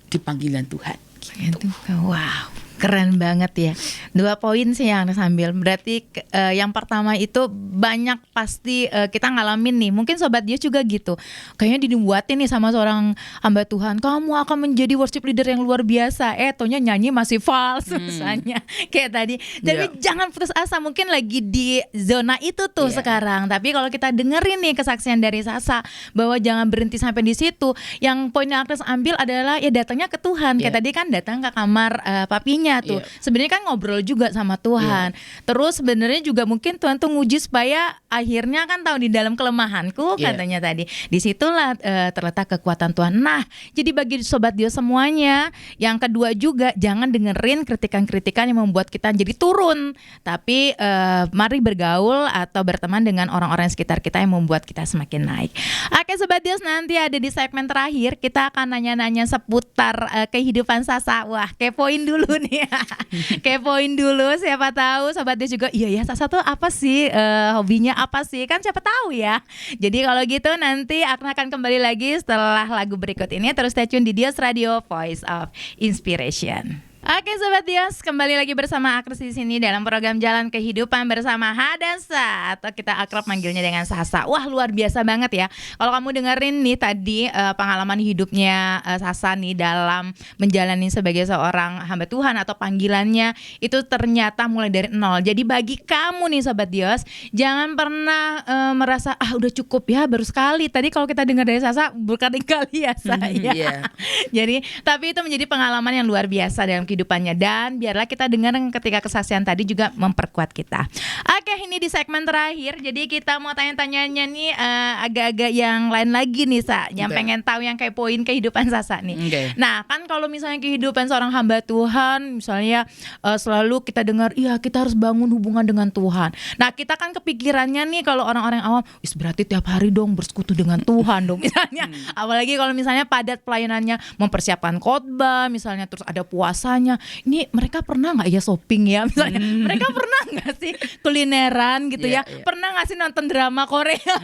di panggilan Tuhan. Gitu. Wow, keren banget ya. 2 poin sih yang sambil. Berarti yang pertama itu banyak pasti kita ngalamin nih. Mungkin Sobat Dios juga gitu. Kayaknya dibuatin nih sama seorang hamba Tuhan, kamu akan menjadi worship leader yang luar biasa. Tonya nyanyi masih false misalnya kayak tadi. Tapi jangan putus asa, mungkin lagi di zona itu tuh sekarang. Tapi kalau kita dengerin nih kesaksian dari Sasa bahwa jangan berhenti sampai di situ. Yang poin yang Agnes ambil adalah ya datangnya ke Tuhan. Kayak tadi kan datang ke kamar papinya tuh. Sebenarnya kan ngobrol juga sama Tuhan. Terus sebenarnya juga mungkin Tuhan tuh nguji supaya akhirnya kan tahu di dalam kelemahanku katanya tadi. Disitulah terletak kekuatan Tuhan. Nah, jadi bagi Sobat Dios semuanya, yang kedua juga jangan dengerin kritikan-kritikan yang membuat kita jadi turun. Tapi mari bergaul atau berteman dengan orang-orang sekitar kita yang membuat kita semakin naik. Oke Sobat Dios, nanti ada di segmen terakhir kita akan nanya-nanya seputar kehidupan Sasa. Wah, kepoin dulu nih. Kepoin dulu, siapa tahu Sobat Dios juga, iya ya Sasa tuh apa sih, hobinya apa sih, kan siapa tahu ya. Jadi kalau gitu nanti akan kembali lagi setelah lagu berikut ini. Terus stay tune di Dios Radio, Voice of Inspiration. Oke Sobat Dios, kembali lagi bersama Agnes di sini dalam program Jalan Kehidupan bersama Hadasa, atau kita akrab manggilnya dengan Sasa. Wah, luar biasa banget ya. Kalau kamu dengerin nih tadi pengalaman hidupnya Sasa nih dalam menjalani sebagai seorang hamba Tuhan atau panggilannya itu ternyata mulai dari nol. Jadi bagi kamu nih Sobat Dios, jangan pernah merasa udah cukup ya, baru sekali. Tadi kalau kita dengar dari Sasa berkali-kali ya saya. Jadi tapi itu menjadi pengalaman yang luar biasa dalam kehidupan kehidupannya. Dan biarlah kita dengar ketika kesaksian tadi juga memperkuat kita. Oke, ini di segmen terakhir. Jadi kita mau tanya-tanyanya nih agak-agak yang lain lagi nih, Sa. Yang pengen tahu, yang kepoin kehidupan Sasa nih. Nah, kan kalau misalnya kehidupan seorang hamba Tuhan, misalnya selalu kita dengar, iya kita harus bangun hubungan dengan Tuhan. Nah, kita kan kepikirannya nih kalau orang-orang awam, berarti tiap hari dong bersekutu dengan Tuhan dong misalnya. Apalagi kalau misalnya padat pelayanannya, mempersiapkan khotbah misalnya, terus ada puasanya. Ini mereka pernah nggak ya shopping ya misalnya? Mereka pernah nggak sih kulineran gitu ya? Pernah nggak sih nonton drama Korea?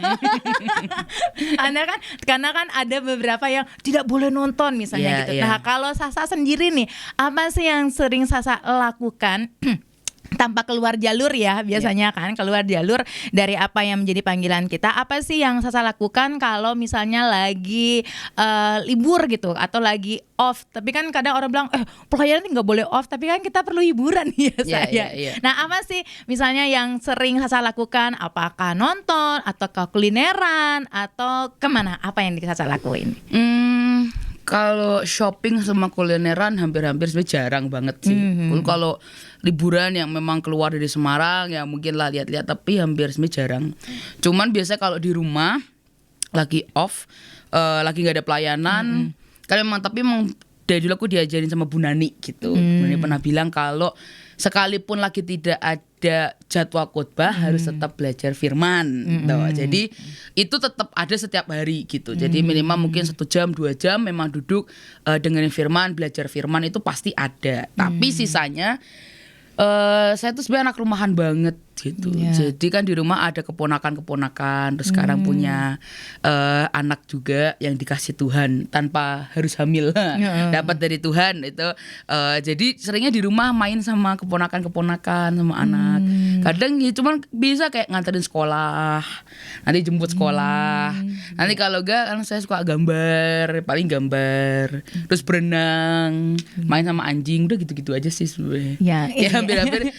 Karena kan ada beberapa yang tidak boleh nonton misalnya gitu. Nah, kalau Sasa sendiri nih, apa sih yang sering Sasa lakukan tanpa keluar jalur ya biasanya kan, keluar jalur dari apa yang menjadi panggilan kita? Apa sih yang Sasa lakukan kalau misalnya lagi libur gitu atau lagi off? Tapi kan kadang orang bilang pelayanan nggak boleh off, tapi kan kita perlu hiburan ya saya. Nah, apa sih misalnya yang sering Sasa lakukan? Apakah nonton atau ke kulineran atau kemana? Apa yang Sasa lakuin? Kalau shopping sama kulineran hampir-hampir sebenarnya jarang banget sih. Kalau liburan yang memang keluar dari Semarang ya mungkin lah lihat-lihat, tapi hampir sebenarnya jarang. Cuman biasanya kalau di rumah lagi off, lagi nggak ada pelayanan, tapi memang dari dulu aku diajarin sama Bu Nani gitu. Bu Nani pernah bilang kalau sekalipun lagi tidak ada jadwal khotbah harus tetap belajar firman gitu. Jadi itu tetap ada setiap hari gitu. Jadi minimal mungkin 1 jam 2 jam memang duduk dengerin firman, belajar firman itu pasti ada. Tapi sisanya saya tuh sebenarnya anak rumahan banget gitu. Jadi kan di rumah ada keponakan-keponakan, terus sekarang punya anak juga yang dikasih Tuhan tanpa harus hamil, dapat dari Tuhan itu. Jadi seringnya di rumah main sama keponakan-keponakan sama anak. Kadang ya cuman bisa kayak nganterin sekolah, nanti jemput sekolah. Nanti kalau enggak kan saya suka gambar, paling gambar, terus berenang, main sama anjing, udah gitu-gitu aja sih sebenarnya. Ya hampir-hampir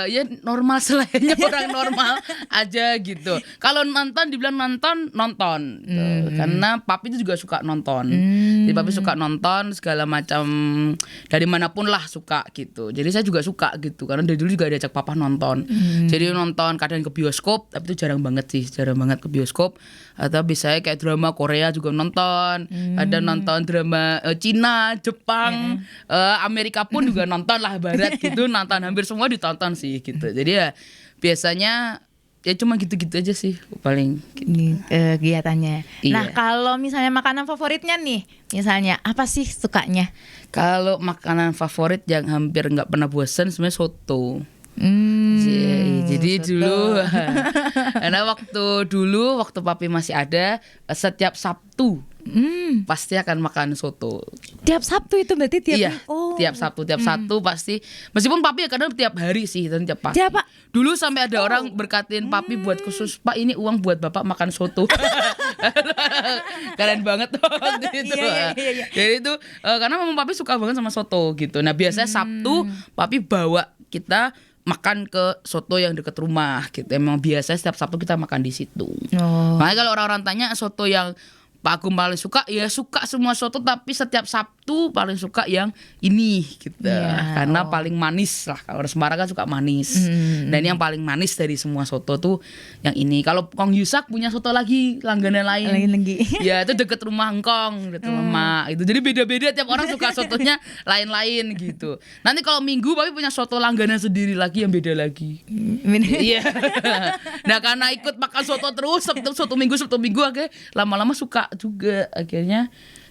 ya normal selainnya orang normal aja gitu. Kalau nonton dibilang nonton karena papi itu juga suka nonton. Jadi papi suka nonton segala macam dari manapun lah suka gitu. Jadi saya juga suka gitu karena dari dulu juga diajak papa nonton. Jadi nonton kadang ke bioskop, tapi itu jarang banget ke bioskop. Atau biasanya kayak drama Korea juga nonton. Ada nonton drama Cina, Jepang, Amerika pun juga nonton lah, barat gitu, nonton hampir semua ditonton sih gitu. Jadi ya biasanya ya cuma gitu-gitu aja sih paling kegiatannya. Nah, kalau misalnya makanan favoritnya nih, misalnya apa sih sukanya? Kalau makanan favorit yang hampir nggak pernah bosan sebenarnya soto. Jadi soto. Dulu karena waktu papi masih ada, setiap Sabtu pasti akan makan soto. Tiap Sabtu itu berarti tiap Sabtu pasti. Meskipun papi ya kadang tiap hari sih dan tiap pagi. Dulu sampai ada orang berkatin papi buat khusus, Pak ini uang buat bapak makan soto. Keren banget tuh gitu. Jadi itu karena memang papi suka banget sama soto gitu. Nah biasanya Sabtu papi bawa kita makan ke soto yang dekat rumah gitu. Emang biasa setiap Sabtu kita makan di situ. Makanya kalau orang-orang tanya soto yang Pak Agung paling suka, ya suka semua soto, tapi setiap Sabtu paling suka yang ini gitu. Karena paling manis lah. Kalau orang Semarang kan suka manis. Dan yang paling manis dari semua soto tuh yang ini. Kalau Kong Yusak punya soto lagi langganan lain. Ya itu deket rumah Engkong, deket rumah itu. Jadi beda-beda tiap orang suka sotonya lain-lain gitu. Nanti kalau Minggu Papi punya soto langganan sendiri lagi yang beda lagi. Iya. Nah karena ikut makan soto terus Sabtu Minggu akhirnya lama-lama suka juga akhirnya.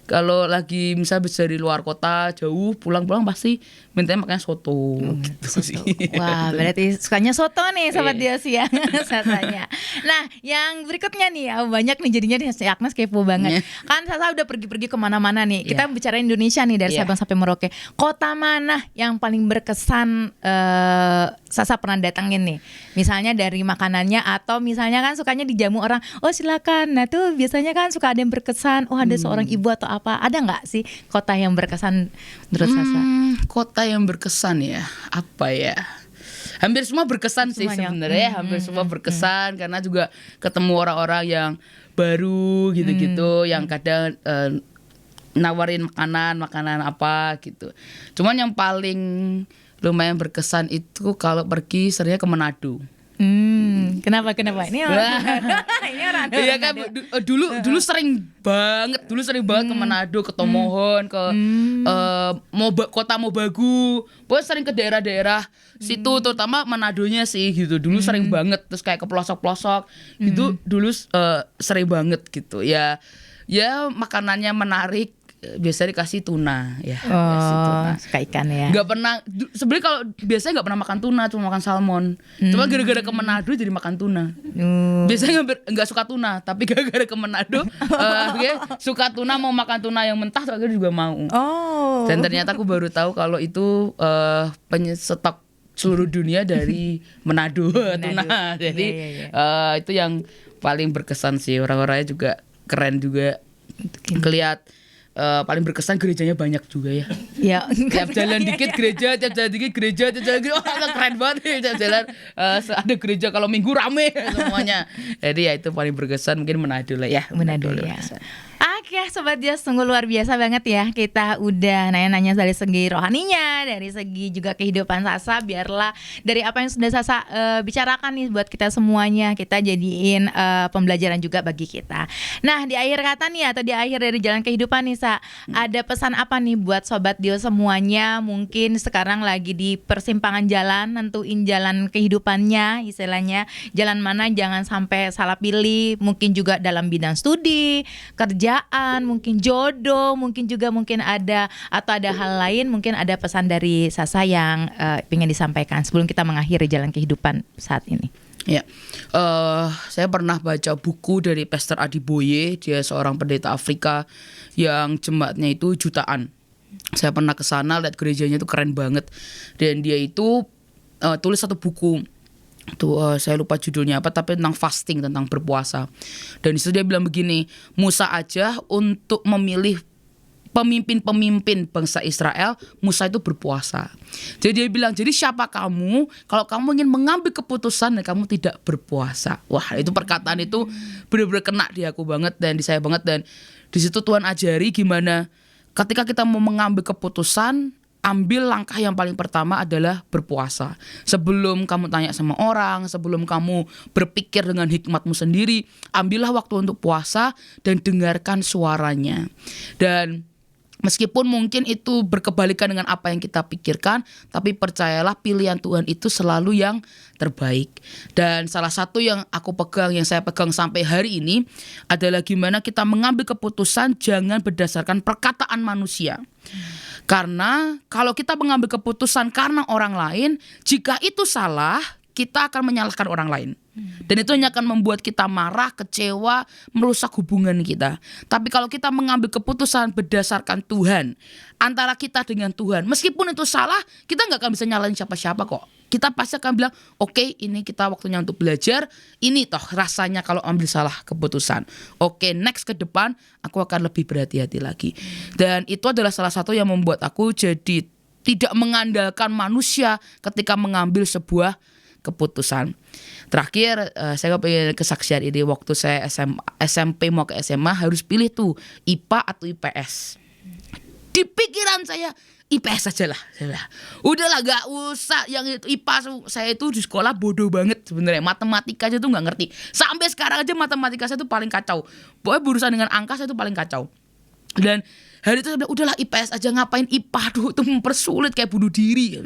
Kalau lagi misalnya dari luar kota jauh pulang-pulang pasti mintanya makan soto gitu sih. Wah berarti sukanya soto nih Sobat Diosi ya. Sasanya. Nah yang berikutnya nih banyak nih jadinya si Agnes kepo banget. Kan Sasa udah pergi-pergi kemana-mana nih. Kita bicara Indonesia nih dari Sabang sampai Merauke. Kota mana yang paling berkesan Sasa pernah datangin nih? Misalnya dari makanannya atau misalnya kan sukanya dijamu orang. Oh silakan. Nah tuh biasanya kan suka ada yang berkesan. Oh ada seorang ibu atau apa? Ada nggak sih kota yang berkesan menurut Sasa? Kota yang berkesan ya, apa ya? Hampir semua berkesan sih sebenarnya. Hampir semua berkesan karena juga ketemu orang-orang yang baru gitu-gitu, yang kadang nawarin makanan apa gitu. Cuman yang paling lumayan berkesan itu kalau pergi seringnya ke Manado. Kenapa? Ini orang Iya kan dulu sering banget ke Manado, ke Tomohon, ke kota Mobagu. Pokoknya sering ke daerah-daerah situ, terutama Manadonya sih gitu. Dulu sering banget, terus kayak ke pelosok-pelosok gitu dulu sering banget gitu. Ya makanannya menarik. Biasanya dikasih tuna ya. Suka ikan ya. Nggak pernah sebenarnya kalau biasanya nggak pernah makan tuna, cuma makan salmon. Cuma gara-gara ke Manado jadi makan tuna. Biasanya nggak suka tuna, tapi gara-gara ke Manado suka tuna, mau makan tuna yang mentah, akhirnya juga mau. Dan ternyata aku baru tahu kalau itu penyetok seluruh dunia dari Manado tuna. Jadi itu yang paling berkesan sih, orang-orangnya juga keren juga. Kelihat paling berkesan gerejanya banyak juga ya. Tiap jalan dikit gereja, tiap jalan dikit gereja, keren banget nih tiap jalan. Ada gereja kalau minggu rame semuanya. Jadi ya itu paling berkesan, mungkin Manado lah ya. Manado ya. Oke Sobat Jos, sungguh luar biasa banget ya. Kita udah nanya-nanya dari segi rohaninya, dari segi juga kehidupan Sasa. Biarlah dari apa yang sudah Sasa bicarakan nih buat kita semuanya, kita jadiin pembelajaran juga bagi kita. Nah di akhir kata nih, atau di akhir dari jalan kehidupan nih Sa, ada pesan apa nih buat Sobat Dio semuanya? Mungkin sekarang lagi di persimpangan jalan, nentuin jalan kehidupannya, istilahnya jalan mana jangan sampai salah pilih. Mungkin juga dalam bidang studi, kerjaan, mungkin jodoh, mungkin ada atau ada hal lain. Mungkin ada pesan dari Sasa yang ingin disampaikan sebelum kita mengakhiri jalan kehidupan saat ini. Ya, saya pernah baca buku dari Pastor Adiboye. Dia seorang pendeta Afrika yang jemaatnya itu jutaan. Saya pernah ke sana, lihat gerejanya itu keren banget. Dan dia itu tulis satu buku. Saya lupa judulnya apa, tapi tentang fasting, tentang berpuasa. Dan disitu dia bilang begini, Musa aja untuk memilih pemimpin bangsa Israel, Musa itu berpuasa. Jadi dia bilang, jadi siapa kamu kalau kamu ingin mengambil keputusan dan kamu tidak berpuasa? Wah, itu perkataan itu benar-benar kena di aku banget dan di saya banget. Dan di situ Tuhan ajari gimana ketika kita mau mengambil keputusan, ambil langkah yang paling pertama adalah berpuasa. Sebelum kamu tanya sama orang, sebelum kamu berpikir dengan hikmatmu sendiri, ambillah waktu untuk puasa dan dengarkan suaranya. Dan meskipun mungkin itu berkebalikan dengan apa yang kita pikirkan, tapi percayalah pilihan Tuhan itu selalu yang terbaik. Dan salah satu yang saya pegang sampai hari ini adalah gimana kita mengambil keputusan jangan berdasarkan perkataan manusia. Karena kalau kita mengambil keputusan karena orang lain, jika itu salah, kita akan menyalahkan orang lain. Dan itu hanya akan membuat kita marah, kecewa, merusak hubungan kita. Tapi kalau kita mengambil keputusan berdasarkan Tuhan, antara kita dengan Tuhan, meskipun itu salah, kita gak akan bisa nyalahin siapa-siapa kok. Kita pasti akan bilang, oke, ini kita waktunya untuk belajar. Ini toh rasanya kalau ambil salah keputusan. Oke, next ke depan aku akan lebih berhati-hati lagi. Dan itu adalah salah satu yang membuat aku jadi tidak mengandalkan manusia ketika mengambil sebuah keputusan. Terakhir saya pengen kesaksian ini, waktu saya SMP mau ke SMA harus pilih tuh IPA atau IPS. Di pikiran saya IPS aja lah. Udahlah gak usah yang itu IPA. Saya itu di sekolah bodoh banget sebenarnya. Matematika aja tuh gak ngerti. Sampai sekarang aja matematika saya tuh paling kacau. Pokoknya berurusan dengan angka saya tuh paling kacau. Dan hari itu saya bilang udahlah IPS aja, ngapain IPA, aduh itu mempersulit kayak bunuh diri.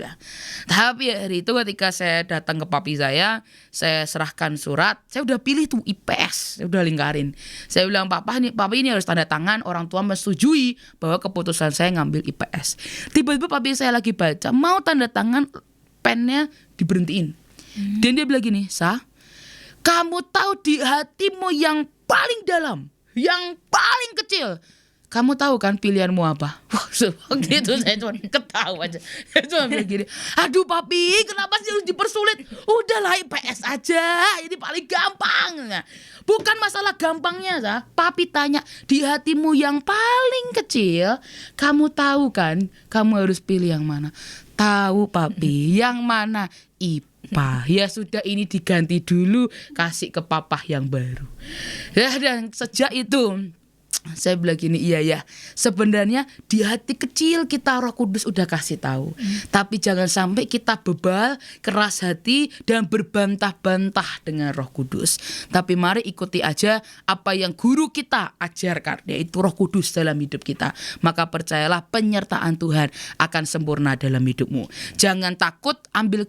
Tapi hari itu ketika saya datang ke papi saya serahkan surat, saya udah pilih tuh IPS, saya udah lingkarin. Saya bilang papi ini harus tanda tangan, orang tua menyetujui bahwa keputusan saya ngambil IPS. Tiba-tiba papi saya lagi baca, mau tanda tangan, pennya diberhentiin. Dan dia bilang gini, Sa, kamu tahu di hatimu yang paling dalam, yang paling kecil, kamu tahu kan pilihanmu apa? Wah, waktu itu saya cuma ketawa aja. Saya cuma bilang gini, aduh papi, kenapa sih harus dipersulit? Udahlah IPS aja, ini paling gampang. Nah, bukan masalah gampangnya, Sa. Papi tanya, di hatimu yang paling kecil, kamu tahu kan kamu harus pilih yang mana? Tahu papi, yang mana? IPA. Ya sudah, ini diganti dulu, kasih ke papa yang baru. Ya, dan sejak itu Saya bilang gini, iya ya, sebenarnya di hati kecil kita Roh Kudus udah kasih tahu. Tapi jangan sampai kita bebal, keras hati dan berbantah-bantah dengan Roh Kudus. Tapi mari ikuti aja apa yang guru kita ajarkan, yaitu Roh Kudus dalam hidup kita. Maka percayalah penyertaan Tuhan akan sempurna dalam hidupmu. Jangan takut ambil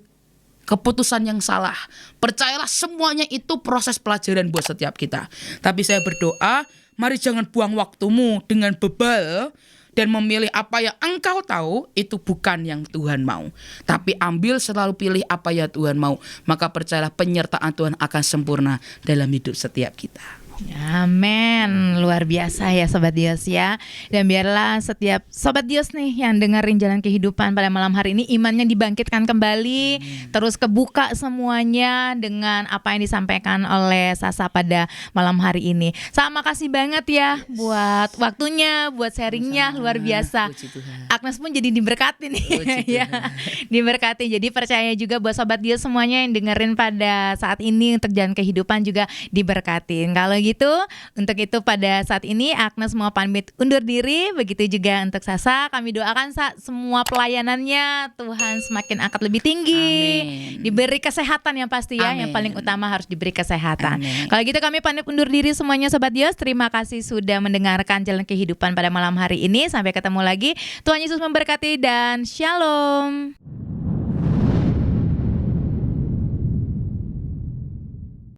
keputusan yang salah. Percayalah semuanya itu proses pelajaran buat setiap kita. Tapi saya berdoa, mari jangan buang waktumu dengan bebal dan memilih apa yang engkau tahu itu bukan yang Tuhan mau. Tapi selalu pilih apa yang Tuhan mau. Maka percayalah penyertaan Tuhan akan sempurna dalam hidup setiap kita. Amin, luar biasa ya Sobat Dios ya. Dan biarlah setiap Sobat Dios nih yang dengerin Jalan Kehidupan pada malam hari ini imannya dibangkitkan kembali, terus kebuka semuanya dengan apa yang disampaikan oleh Sasa pada malam hari ini. Sama kasih banget ya buat waktunya, buat sharingnya, luar biasa. Puji Tuhan. Agnes pun jadi diberkati nih Puji ya, Tuhan. diberkati. Jadi percaya juga buat Sobat Dios semuanya yang dengerin pada saat ini untuk Jalan Kehidupan juga diberkatin. Kalau gitu, untuk itu pada saat ini Agnes mau pamit undur diri. Begitu juga untuk Sasa, kami doakan semua pelayanannya Tuhan semakin angkat lebih tinggi. Amin. Diberi kesehatan yang pasti ya. Amin. Yang paling utama harus diberi kesehatan. Amin. Kalau gitu kami pamit undur diri semuanya Sobat Dios. Terima kasih sudah mendengarkan Jalan Kehidupan pada malam hari ini. Sampai ketemu lagi. Tuhan Yesus memberkati dan shalom.